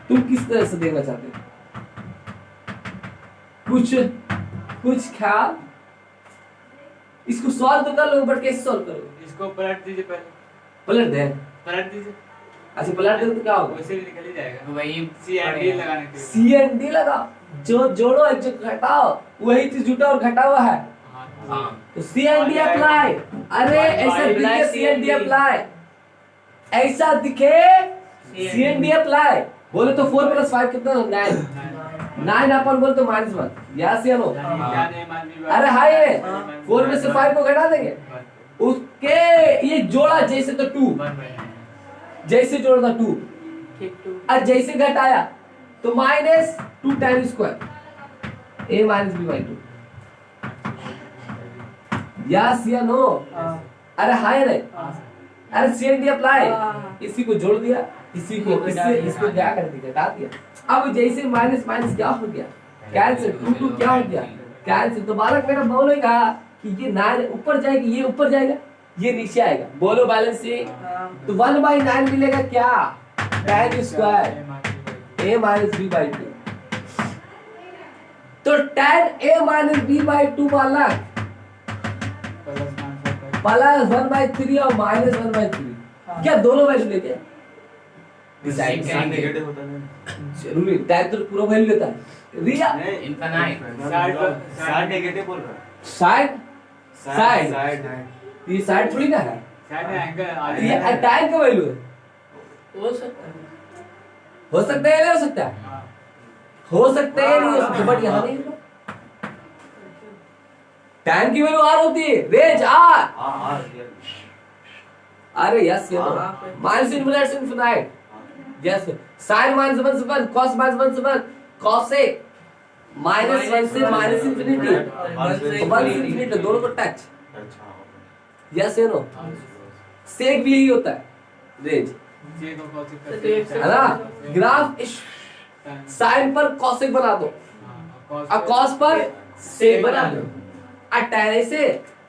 तुम किस तरह से देखना चाहते हो? कुछ ख्याल? इसको सॉल्व तो कर लो, बट कैसे सॉल्व करोगे? इसको पलट दीजिए पहले, पलट दे। पलट दीजिए, अच्छा पलट दे तो क्या होगा? वैसे भी निकल ही जाएगा। वही सी एंड डी लगाने के लिए। सी एंड डी लगा, जो जोड़ो है जो घटाओ वही चीज जुटा और घटा हुआ है, हाँ तो सी एंड डी अप्लाई। अरे ऐसा दिखे सी एंड डी अप्लाई, ऐसा दिखे सी एंड डी अप्लाई। बोले तो 4 + 5 कितना? 9। 9 अपन बोले तो -1, यस या नो? अरे हाय है, 4 में से 5 को घटा देंगे, उसके ये जोड़ा जैसे तो 2, जैसे जोड़ा था 2, और जैसे घटाया तो -2 tan square a - b/2, yes या नो? अरे हाय रे, अरे सी एंड डी अप्लाई। इसी को जोड़ दिया, इसी को इससे इसको क्या कर दिया? घटा दिया। अब जैसे माइनस माइनस क्या हो गया? कैंसिल। 2 क्या हो गया? कैंसिल। तो बालक मेरा बोलेगा कि ये 9 ऊपर जाएगी, ये ऊपर जाएगा, ये नीचे आएगा। बोलो बैलेंस से तो 1/9 मिलेगा क्या? tan square a - b/2। तो tan a - b/2 बालक प्लस 1/3 और -1/3, क्या दोनों वैल्यू लेके डिसाइड साइन करेंगे। नेगेटिव होता है। जरूरी टाइप तो पूरा वैल्यू लेता है। रिया इनफाइनाइट। साइड नेगेटिव बोल रहा है। साइड साइड साइड ये साइड थोड़ी ना है, साइड में एंगल ये टाइम का वैल्यू है। हो सकता है। हो सकता है, नहीं हो सकता है, हाँ, हो सकता है, नहीं हो सकता, बट यहाँ नहीं है। टाइम की वैल्यू आर होती है, रेंज आर। हां अरे यस ये हाँ। माइनस इनफिनिटी से इनफिनिट, यस sin -1 से 1 cos -1 से 1 cosec -1 से -infinity 1 से infinity दोनों को टच, अच्छा यस या नो? सेक भी यही होता है, रेंज ये तो कौन सी तो एक है ना? ग्राफ साइन पर cosec बना दो, और cos पर sec बना दो। और tan से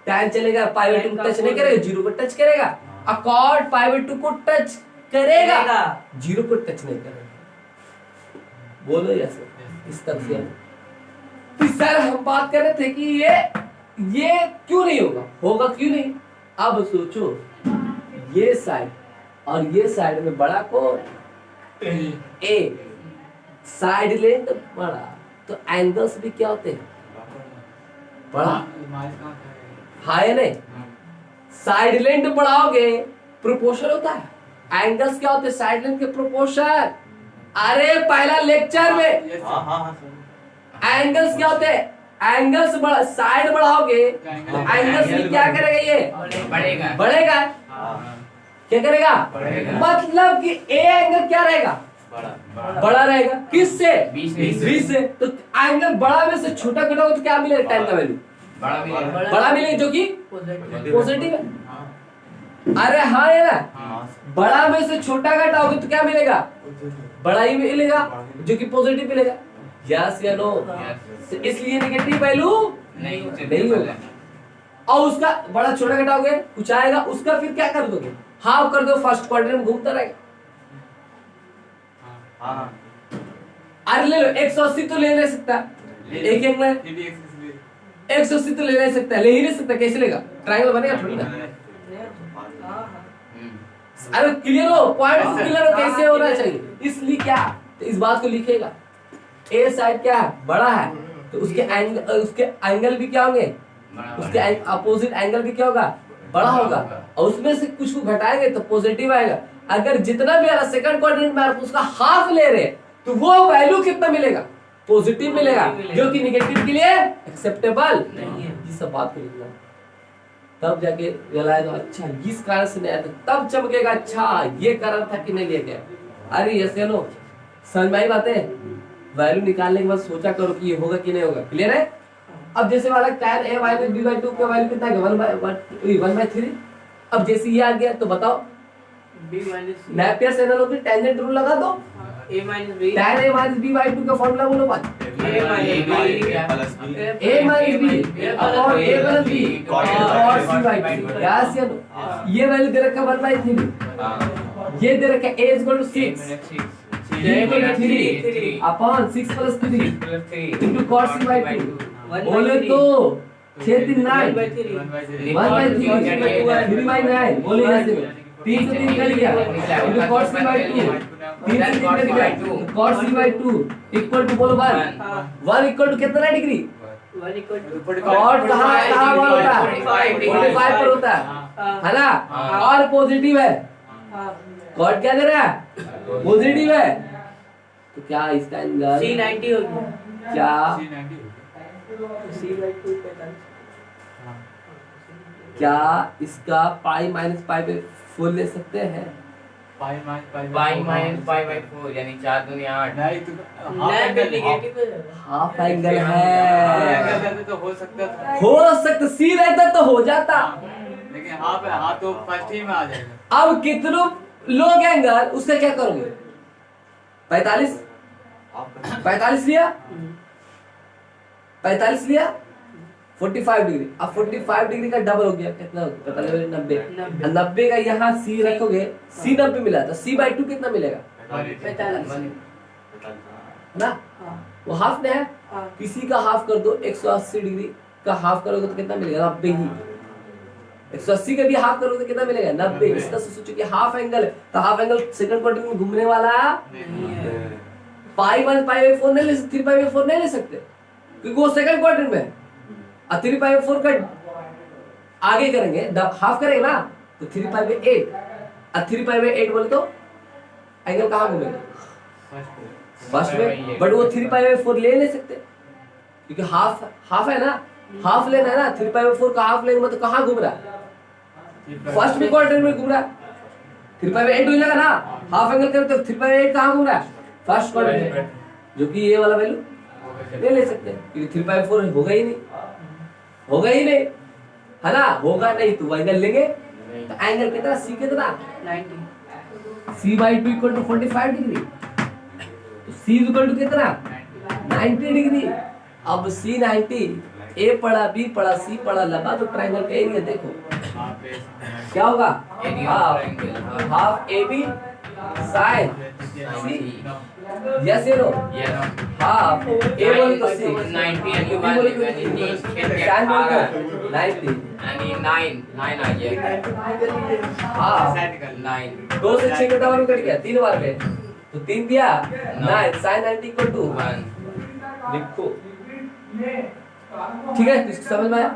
tan चलेगा π/2 टच नहीं करेगा, 0 को टच करेगा, और cot π/2 को टच करेगा, 0 को टच नहीं करेगा। बोलो यस, इस तरह से। तो सर हम बात कर रहे थे कि ये क्यों नहीं होगा? होगा क्यों नहीं? अब सोचो, ये साइड और ये साइड में बड़ा कौन? ए। साइड लेंथ बड़ा, तो एंगल्स भी क्या होते हैं? बड़ा। हाँ या नहीं? साइड लेंथ बढ़ाओगे प्रोपोर्शन होता है, एंगल्स क्या होते हैं? साइड लेंथ के प्रोपोर्शन। अरे पहला लेक्चर में हां हां हां एंगल्स क्या होते हैं? एंगल्स बड़ा, साइड बढ़ाओगे तो एंगल्स भी क्या करेगा? ये बढ़ेगा। बढ़ेगा। हां क्या करेगा? बढ़ेगा। मतलब कि ए एंगल क्या रहेगा? बड़ा बड़ा रहेगा। किससे? 20 से। तो एंगल बड़ा में से छोटा कटोगे तो क्या मिलेगा? टाइम का वैल्यू बड़ा मिलेगा। बड़ा मिलेगा, जो कि पॉजिटिव। पॉजिटिव है। अरे हाँ है ना? बड़ा में से छोटा घटाओगे तो क्या मिलेगा? बड़ा ही मिलेगा, जो कि पॉजिटिव मिलेगा। यस या नो? इसलिए नेगेटिव वैल्यू नहीं होगा। और उसका बड़ा छोटा घटाओगे कुछ आएगा, उसका फिर क्या कर दोगे? हाफ कर दो, फर्स्ट क्वाड्रेंट में घूमता रहेगा। हां अरे ले लो, 180 तो ले सकता है, एक एंगल है, 180 तो ले नहीं सकता, ले ही नहीं सकता, कैसे लेगा? ट्रायंगल बनेगा थोड़ी ना। अरे क्लियर हो? पॉइंट क्लियर हो कैसे होना चाहिए? इसलिए क्या, तो इस बात को लिखेगा, ए साइड क्या है? बड़ा है, तो उसके एंगल भी क्या होंगे? उसके अपोजिट एंगल भी क्या होगा? बड़ा होगा। और उसमें से कुछ को घटाएंगे तो पॉजिटिव आएगा। अगर जितना भी आ रहा सेकंड क्वाड्रेंट में उसका हाफ ले रहे तो वो वैल्यू कितना मिलेगा? पॉजिटिव मिलेगा, जो कि नेगेटिव के लिए एक्सेप्टेबल नहीं है। ये सब बात को लिखना, तब जाके रियलाइज हो, अच्छा इस कारण से नहीं आया, तो तब चमकेगा, अच्छा ये कारण था कि नहीं लिया गया। अरे ये चलो समझ में आई बातें? वैल्यू निकालने के बाद सोचा करो कि ये होगा कि नहीं होगा। क्लियर है? अब जैसे वाला tan a - b/2 का वैल्यू कितना है? 1/3। अब जैसे ये आ गया तो बताओ, b - Napier analogy tangent rule लगा दो। A minus B. tan A minus B by 2 का फॉर्मूला बोलो बात A minus B. Plus B A minus B upon A plus B cos C by 2 yes या नो ये value दे रखा 1 by 3 ये दे रखा A is equal to 6 3 upon 6 plus 3 into cos C by 2 बोले तो 6 3 9 1 by 3. 1 by 3 3 by 9 बोले यहाँ से 3 से 3 कर लिया into cos C by 2 3 से 3 कर लिया cos C by 2 equal to बोलो 1 equal to कितना डिग्री 1 equal to cot कहाँ कहाँ पर होता है 45 पर होता है ना और पॉजिटिव है cot क्या कर रहा है पॉजिटिव है तो क्या इसका एंगल C 90 हो गया. क्या C by 2 45. क्या इसका पाई माइनस पाई पे 4 ले सकते हैं pi minus pi minus pi by 4 यानी 4 दूनी 8. नहीं तो नहीं तो नेगेटिव हो जाएगा. हाफ एंगल है है तो हो सकता था हो सकता सी रहता तो हो जाता लेकिन हाँ तो फर्स्ट ही में आ जाएगा. अब कितनों लोग एंगल उसका क्या करोगे 45 45 लिया 45 लिया 45 डिग्री अब 45 डिग्री का डबल हो गया कितना हो गया पता लगे 90 का यहाँ सी रखोगे सी 90 मिला तो सी बाई 2 कितना मिलेगा 45. ना हाँ. वो हाफ में है हाँ. किसी का हाफ कर दो 180 डिग्री का हाफ करोगे तो कितना मिलेगा 90 ही 180 का भी हाफ करोगे तो कितना मिलेगा 90 इस तरह से सोचो कि हाफ एंगल है तो हाफ एंगल सेकंड क्वाड्रेंट में घूमने वाला नहीं है. पाई 1 पाई बाई 4 नहीं ले सकते 3 पाई बाई 4 नहीं ले सकते क्योंकि वो सेकंड क्वाड्रेंट में है और 3 पाई बाई 4 का आगे करेंगे हाफ करेंगे ना तो 3 पाई बाई 8 और 3 पाई बाई 8 बोले तो एंगल कहाँ घूमेगा फर्स्ट में बट वो 3 पाई बाई 4 ले सकते क्योंकि हाफ है ना हाफ लेना है ना 3 पाई बाई 4 का हाफ लेंगे तो कहाँ घूम रहा है फर्स्ट में क्वाड्रेंट में घूम रहा है 3 पाई बाई 8 हो जाएगा ना हाफ एंगल करें तो 3 पाई बाई 8 कहाँ घूम रहा है फर्स्ट क्वाड्रेंट में जो कि ये वाला वैल्यू नहीं ले सकते क्योंकि 3 पाई 4 होगा ही नहीं है ना होगा नहीं तो एंगल लेंगे तो एंगल कितना सी कितना 90. सी बाई 2 इक्वल टू 45 डिग्री तो सी इक्वल टू कितना 90 डिग्री अब सी 90 ए पढ़ा बी पढ़ा सी पढ़ा लंबा तो ट्रायंगल का एरिया देखो क्या होगा half A B sine C yes ये लो हाफ ए बोले तो सी 90 बी बोले तो साइन बोले तो 90 यानी 9 आ गया हाफ 9 2 से 6 घटा 1 कट गया 3 बार में तो 3 दिया 9 sin 90 इक्वल टू 1 लिखो ठीक है इसको समझ में आया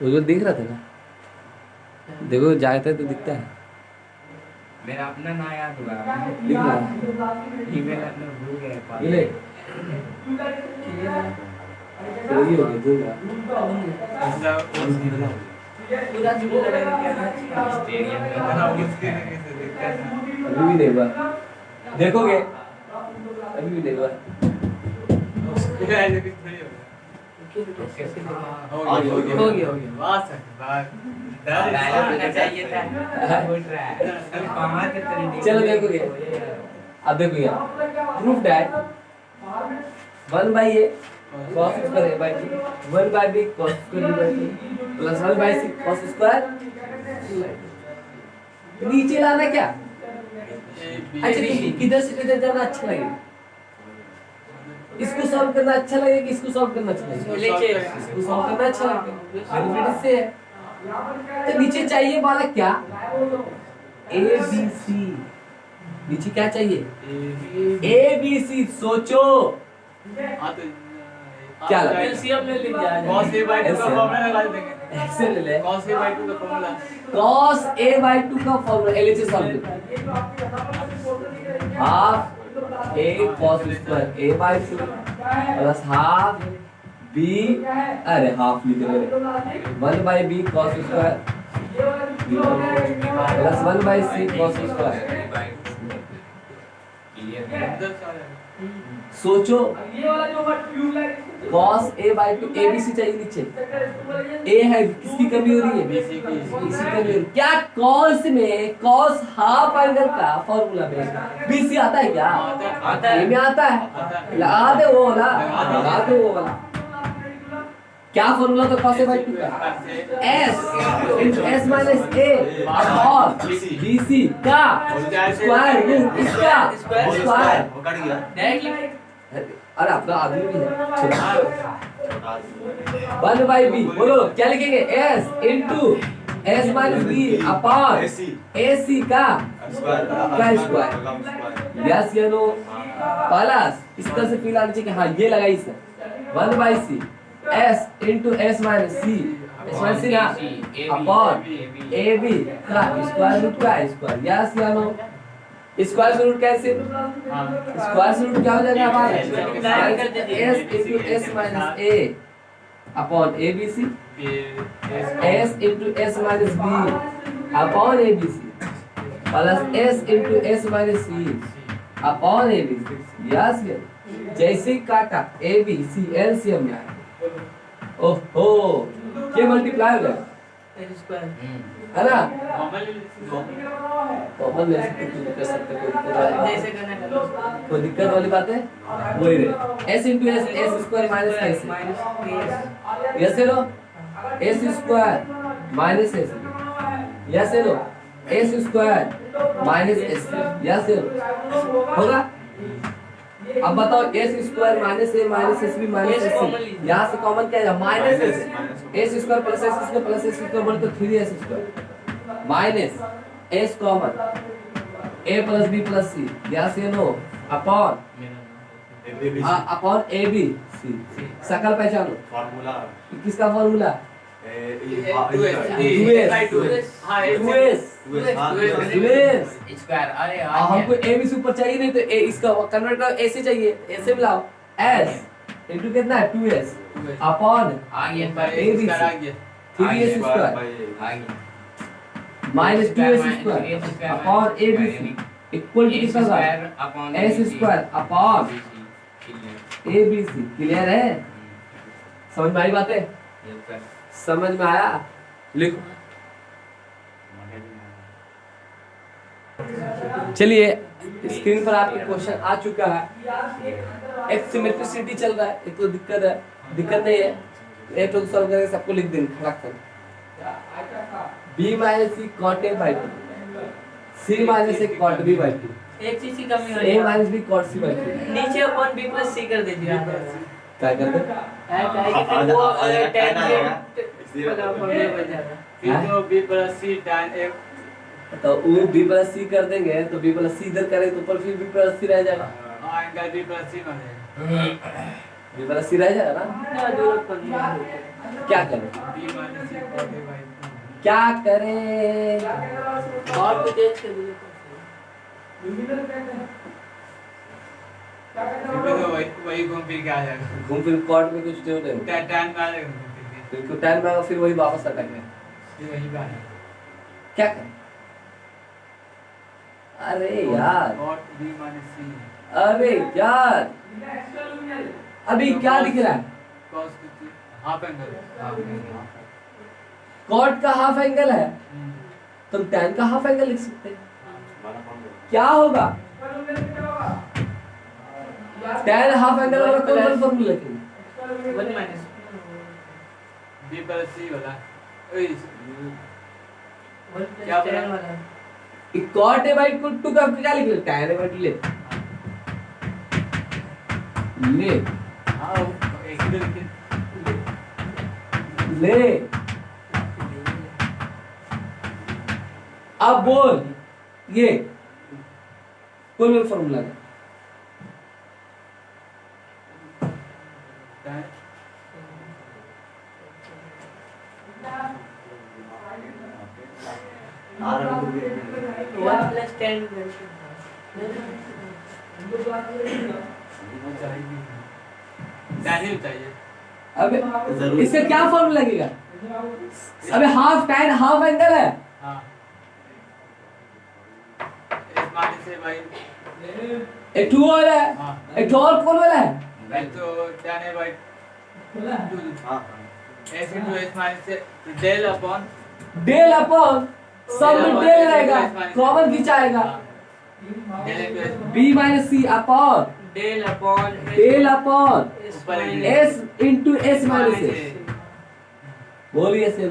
वो जो दिख रहा था ना देखो जाता है तो दिखता है मेरा अपना ना याद हुआ दिख रहा है ईमेल अपना भूल गया ये ले तो ये हो गया जो पूरा झूठ लड़ेगा. स्टेडियम में अभी भी नहीं हुआ देखोगे अभी भी नहीं हुआ हो गया बस चाहिए था चलो देखोगे अब देखो proof that 1 by a cos square a by 2 1 by b cos square b by 2 plus 1 by c cos square नीचे लाना क्या अच्छा किधर से किधर जाना अच्छा लगेगा इसको सॉल्व करना अच्छा लगेगा कि इसको सॉल्व करना अच्छा लगेगा इसको सॉल्व करना अच्छा लगेगा बेनिफिट इससे है तो नीचे चाहिए वाला क्या ए बी सी नीचे क्या चाहिए ए बी सी सोचो क्या लगा एलसीएम ले लीजिए. cos a by 2 का फॉर्मूला लगा देंगे ऐसे ले ले cos a by 2 का फॉर्मूला cos a by 2 का formula LHS solve half a cos square a by 2 plus half b अरे हाफ लिख रहे 1 by b cos square plus 1 by c cos square सोचो ये वाला जो tubelight cos a by 2 abc चाहिए नीचे a है किसकी कमी हो रही है BC की BC कमी हो रही है क्या cos में cos हाफ एंगल का फॉर्मूला में BC आता है क्या आता है। A में आता है लगा दे वो वाला क्या फॉर्मूला तो cos a by 2 का s into s minus a और bc का स्क्वायर रूट इसका स्क्वायर वो कट गया डायरेक्टली अरे आपका आदमी भी है 1 by b बोलो क्या लिखेंगे s into s minus b upon ac का स्क्वायर यस या नो प्लस इस तरह से फील आनी चाहिए कि हाँ ये लगा इसे 1 by c s into s minus c ना अपॉन ab का स्क्वायर रूट का स्क्वायर यस या नो स्क्वायर से रूट कैसे स्क्वायर से रूट क्या हो जाएगा हमारा s into s minus a upon abc s into s minus b upon abc plus s into s minus c upon abc yes जैसे काटा abc एलसीएम में आया ओहो ये मल्टीप्लाई हो जाएगा स्क्वायर है ना कॉमन कॉमन ले सकते कर सकते कोई दिक्कत वाली जैसे करना कर कोई दिक्कत वाली बात है वही रहे s into s square minus s minus S लो s square minus s S लो s square minus s S लो होगा अब बताओ s square minus a minus s भी माइनस s यहाँ से कॉमन क्या है minus s square plus s square plus s square बोले तो 3s square minus s common a plus b plus c यहाँ से no upon a b c सकल पहचानो फार्मूला किसका फॉर्मूला 2s स्क्वायर अरे हमको a b ऊपर चाहिए नहीं तो a इसका कन्वर्ट करो a से चाहिए a से मिलाओ s इनटू कितना है 2s अपॉन आ गया पर a b आ गया 3s स्क्वायर आ गया minus 2s square upon a b c equal to कितना था s square upon a b c clear है समझ में आई बातें समझ में आया लिखो चलिए स्क्रीन पर आपके क्वेश्चन आ चुका है एक सिमेट्रिसिटी चल रहा है एक तो दिक्कत नहीं है एक तो सॉल्व करके सबको लिख देंगे खड़क कर b minus c cot a by 2 c minus a cot b by 2 एक चीज की कमी हो रही a है minus b cot c by 2 नीचे अपन b प्लस c कर दीजिए क्या करते है कि फिर वो टेंजेंट वाला फॉर्मूला बन जाएगा फिर तो b plus c tan a तो वो b प्लस c कर देंगे तो b प्लस c इधर करें तो ऊपर फिर b प्लस c रह जाएगा एंगल b plus c बनेगा b प्लस c रह जाएगा ना क्या जरूरत पड़नी है क्या करें b minus c cot a by 2 क्या करें और भी चेंज कर दीजिए फिर तो वही घूम फिर के आ जाएगा घूम फिर कॉर्ड में कुछ नहीं होता tan में आ जाएगा घूम फिर के फिर टाइम में फिर वही वापस अटक गए फिर वही पे आ जाएगा क्या करें अरे यार cot b minus c अरे यार अभी क्या दिख रहा है cos की हाफ एंगल कॉर्ड का हाफ एंगल है तुम tan का हाफ एंगल लिख सकते हैं क्या होगा tan हाफ एंगल वाला कौन सा फॉर्मूला लिखेंगे 1 माइनस b plus c वाला ओए 1 क्या प्लस बोला? 10 वाला cot a by 2 का क्या लिख ले tan a by 2 ले हां एक ही लिखे ले अब बोल ये कोई भी फॉर्मूला है tan वन प्लस 10 tan ही चाहिए अबे जरूर। इसका क्या फॉर्मूला लगेगा अबे हाफ tan हाफ एंगल है हां s minus a by एक टू और है हां एक और कौन वाला है मैं तो tan a by हाँ S into S minus A del upon del upon सब में डेल रहेगा, कॉमन खिंचाएगा। Del into S B minus C upon del upon del upon ऊपर S into S minus A. बोलिए से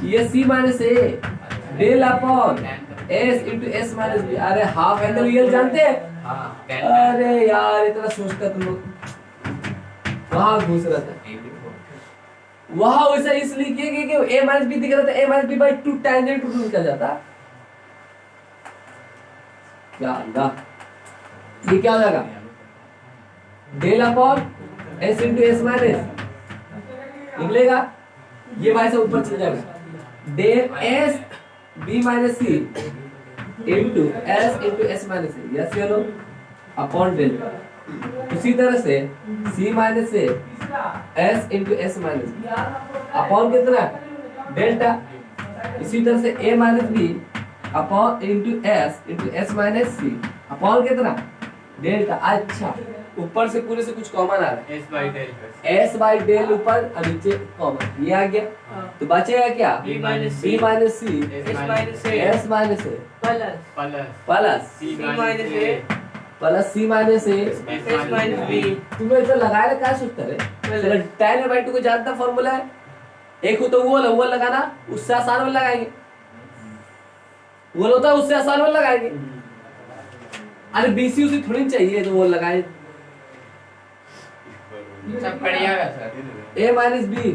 ये C minus A del upon S into S minus B. अरे half angle real जानते हैं? हाँ अरे यार इतना सोचता तुम लोग, वहां घुस रहा था। वहां वैसा इसलिए किया कि a माइनस बी दिख रहा था, a minus B by 2 tangent to निकल जाता। क्या अल्लाह, ये क्या हो जाएगा? Del upon s into S minus निकलेगा, ये वाई से ऊपर चल जाएगा। Del s b minus C into s into S minus C, yes ये लो अपॉन डेल। उसी तरह से c minus A s into S minus upon कितना? डेल्टा। इसी तरह से a minus B upon into S into S minus C upon कितना? डेल्टा। अच्छा ऊपर से पूरे से कुछ कॉमन आ रहा है, S by del s by del ऊपर और नीचे कॉमन, ये आ गया। तो बचेगा क्या? B minus b minus C S minus A s minus A plus plus plus C C minus minus A A plus C minus A. S minus B तुम्हें इतना लगाया क्या सोचता रे? चलो tan बाई 2 को जानता फॉर्मूला है, एक हो तो वो लगाना, उससे आसान वाला लगाएंगे। वो होता है उससे आसान वाला लगाएंगे। अरे बीसी उसी थोड़ी चाहिए तो वो लगाए। सब कट जाएगा sir. a minus B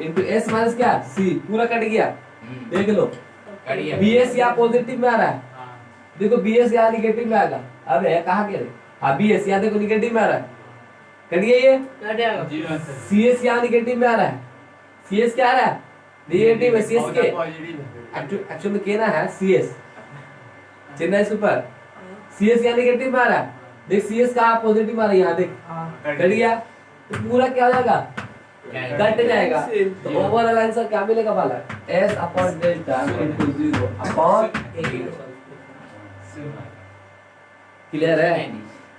into S minus क्या सी, पूरा कट गया। देख लो कट गया। बी एस यहाँ पॉजिटिव में आ रहा है, देखो बी एस यहाँ निगेटिव में आएगा। अब है कहाँ के रे? हाँ बी एस यहाँ देखो निगेटिव में आ रहा है, कट गया ये। कट जाएगा। जीरो सी एस यहाँ निगेटिव में आ रहा है, सी एस क्या आ रहा है? निगेटिव है। सी एस के पॉजिटिव एक्चुअल में कहना है C S Chennai super, C S यहाँ निगेटिव में आ रहा है। देख सी एस कहाँ पॉजिटिव में आ रहा है, यहाँ देख कट गया। तो पूरा क्या हो जाएगा? कट जाएगा। तो ओवरऑल आंसर क्या मिलेगा वाला? s upon delta into 0 upon clear है?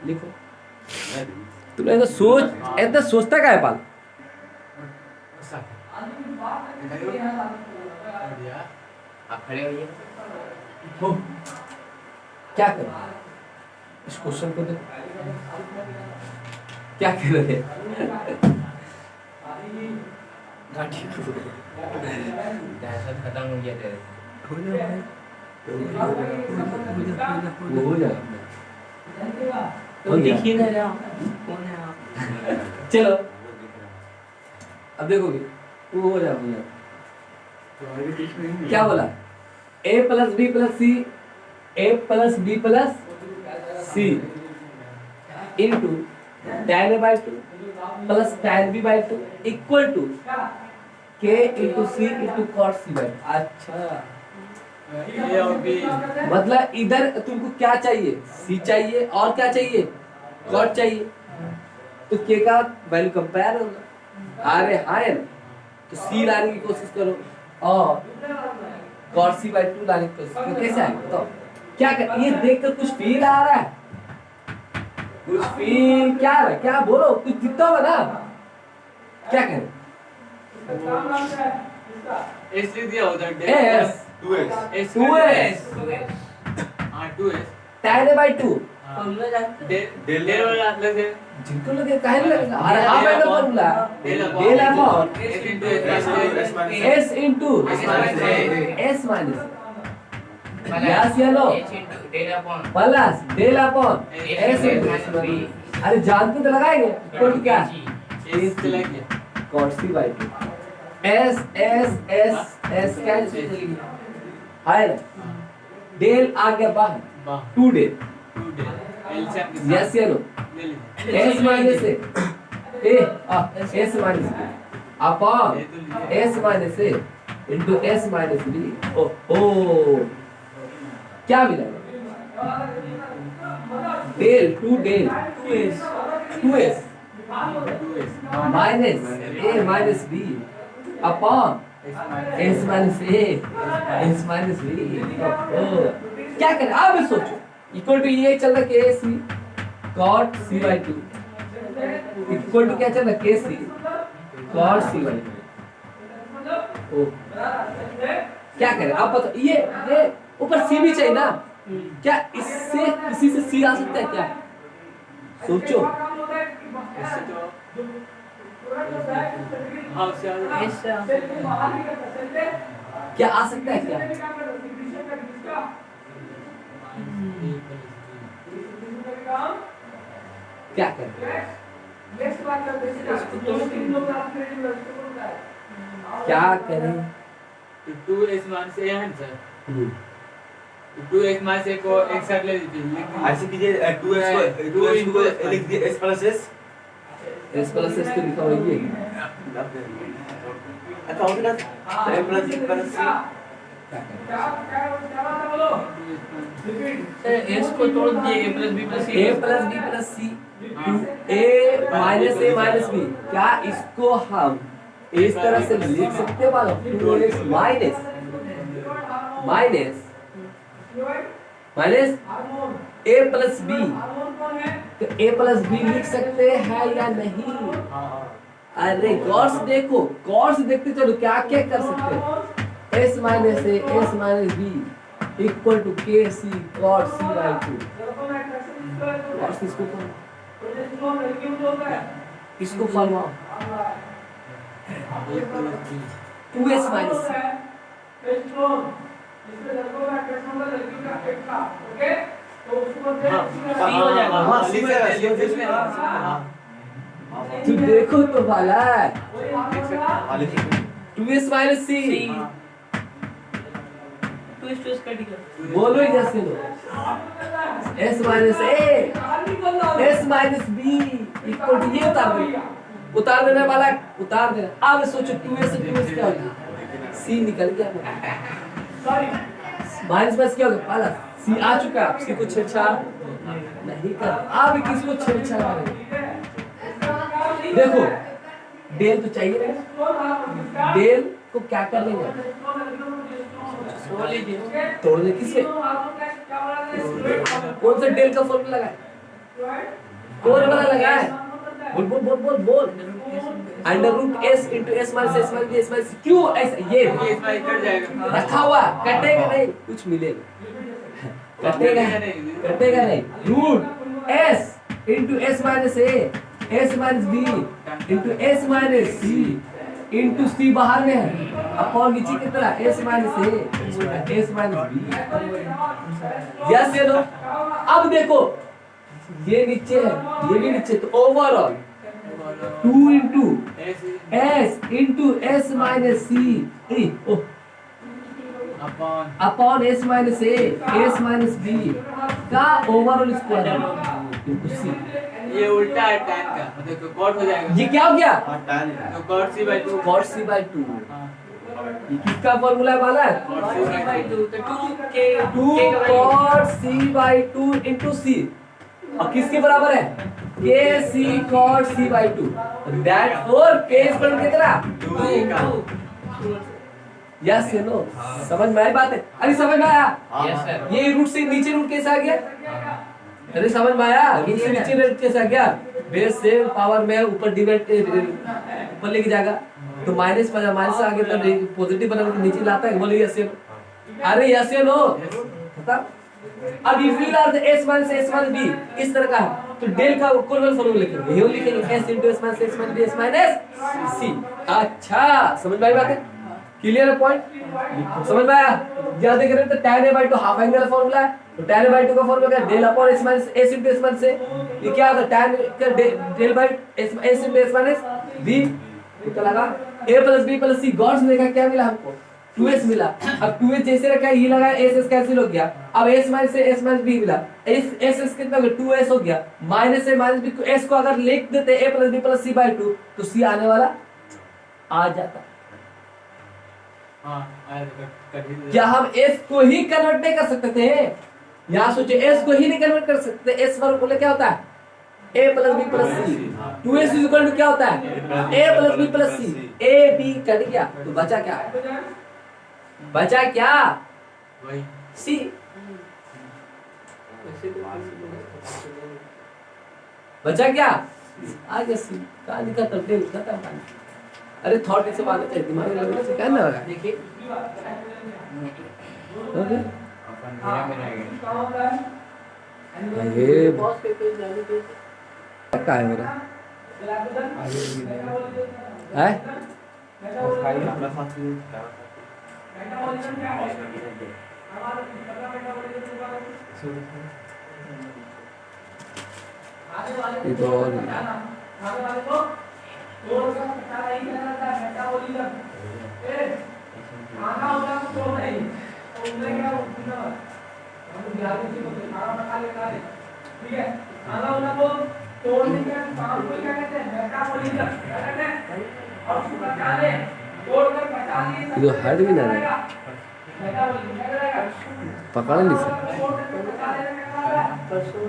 लिखो। तुम ऐसा सोच, ऐसा सोचता क्या है पाल? आप खड़े होइए। हो क्या कर इस क्वेश्चन को देखो, क्या कर रहे हैं? दहशत खत्म हो गया तेरे। वो हो जाएगा। तो दिखी ना रहा कौन है आप। चलो अब देखोगे वो हो जाएगा। क्या बोला? a plus B plus C, a plus B plus C into tan a by 2 plus tan b by 2 equal to k into C into cot c by 2। अच्छा A और B मतलब इधर तुमको क्या चाहिए? c चाहिए और क्या चाहिए? cot चाहिए। तो k का वैल्यू कंपेयर होगा। अरे हाँ यार, तो c लाने की कोशिश करो और cot c बाई 2 लाने की कोशिश करो। कैसे आएगा बताओ? क्या कर? ये देखकर कुछ फील आ रहा है? कुछ फील क्या आ रहा है? क्या बोलो, कुछ दिखता होगा ना? क्या करें? S लिख दिया उधर s 2x 2s हाँ 2S tan a by 2 formula जानते डेल डेल वाला अलग है जिनको लगे काहे लगेगा? अरे half angle formula del del upon S into S minus A s into S minus A s minus yes ये लो h into del upon plus del upon s into s minus. अरे जानते तो लगाएंगे तो क्या? S चला गया cot c by 2 s s cancel है ना? डेल आ गया बाहर, वाह 2 डेल 2 डेल एलसीएम के यस ये लो ले लीजिए s minus a s minus b upon s minus a into s minus b। Oh क्या मिला? Del 2 del 2s minus a minus b upon s minus a s minus b। क्या करें आप सोचो, इक्वल टू ये चल रहा है k c cot c by 2 equal to क्या चल रहा है के सी कॉस सी बाई ओ क्या करें आप बताओ ये ऊपर सी भी चाहिए ना क्या इससे किसी से सी आ सकता है क्या सोचो इससे तो हाँ उससे आ जाएगा। ऐसा क्या आ सकता है क्या क्या करें क्या करें तो 2s मान से है ना सर, तो 2s मान से को एक साथ ले लीजिए ऐसे कीजिए 2x को लिख दिए s plus s S plus S तो लिखा हुआ है ये अच्छा हो गया m plus c plus c S को तोड़ दिए ए प्लस बी प्लस सी ए प्लस बी प्लस सी ए माइनस बी क्या इसको हम इस तरह से लिख सकते हैं वालों 2s minus A plus B तो ए प्लस बी लिख सकते हैं या नहीं अरे गौर से देखो गौर से देखते चलो क्या क्या कर सकते हैं S minus A S minus B equal to K C cot C by 2 और इसको फॉर्म 2s माइनस तू देखो तो वाला 2s माइनस सी ट्विस्ट कट कर बोलो इधर से लो s minus A s minus B equal to ये उतार देने वाला उतार देना अब सोचो 2s से 2s क्या होगा c निकल गया माइनस प्लस क्या होगा प्लस c आ चुका है c को छेड़छाड़ नहीं कर अब किसको छेड़छाड़ करेंगे देखो डेल तो चाहिए ना डेल को क्या कर लेंगे तोड़ दे किससे कौन सा डेल का फॉर्मूला लगाए कौन वाला लगाए बोल बोल बोल बोल बोल under root s into s minus s minus b s minus क्यों ऐसा ये इसमें कट जाएगा रखा हुआ कटेगा नहीं कुछ मिलेगा कटेगा नहीं root s into s minus a s minus b into s minus c into c बाहर में है अपॉन नीचे की तरह s minus a s minus b yes ये लो अब देखो ये नीचे है ये भी नीचे तो overall 2 into s into s minus c upon s minus a s minus b का ओवरऑल स्क्वायर into c ये उल्टा है tan का मतलब कॉट हो जाएगा ये क्या हो गया तो cot c by 2 cot c by 2 ये किसका फॉर्मूला वाला है cot c by 2 तो 2 के 2 cot c by 2 into c और किसके बराबर है k c cot c by 2 that four k is equal to कितना 2 यस यू नो समझ में आई बात है अरे समझ में आया यस सर ये रूट से नीचे रूट कैसे आ गया अरे समझ में आया रूट से नीचे रूट कैसे आ गया बेस से पावर में ऊपर डिवाइड ऊपर लेके जाएगा तो माइनस से आगे तो पॉजिटिव बना के नीचे लाता है बोले यस यू अरे यस यू नो पता अब if you are the s minus b इस तरह का है तो डेल का कॉमन फॉर्मूला लिखेंगे ये लिखेंगे s into s minus b s minus c अच्छा समझ में आई बात है क्लियर है पॉइंट समझ में आया याद करें तो tan a by 2 half angle formula है तो tan a by 2 का फॉर्मूला क्या है डेल upon s minus s into s minus a ये क्या होता है tan का del by s into s minus b कितना लगा a plus b plus c गॉड्स ने देखा क्या मिला हमको 2s मिला अब 2s जैसे रखा है ये लगा s कैंसिल हो गया अब s minus से s minus b मिला s कितना हो गया 2s हो गया माइनस से माइनस b को s को अगर लिख देते a plus b plus c by 2 तो c आने वाला आ जाता हां आया कट ही क्या हम s को ही कन्वर्ट नहीं कर सकते थे यहाँ सोचे s को ही नहीं कन्वर्ट कर सकते s फॉर्मूला क्या होता है a plus b plus c 2s is equal to क्या होता है a plus b plus c a b cut गया तो बचा क्या बचा क्या वही c बचा क्या आगे सी कहानी का तब्दील खत्म कहानी। अरे थॉट इसे बात है दिमाग में लगने से क्या ना होगा देखिए ओके अपन मेरा में रह गए ये पॉज पे पेज जाने के क्या है मेरा है अपना साथ में ये तो और ये तो हट भी ना रहा पकड़ नहीं सकता परसों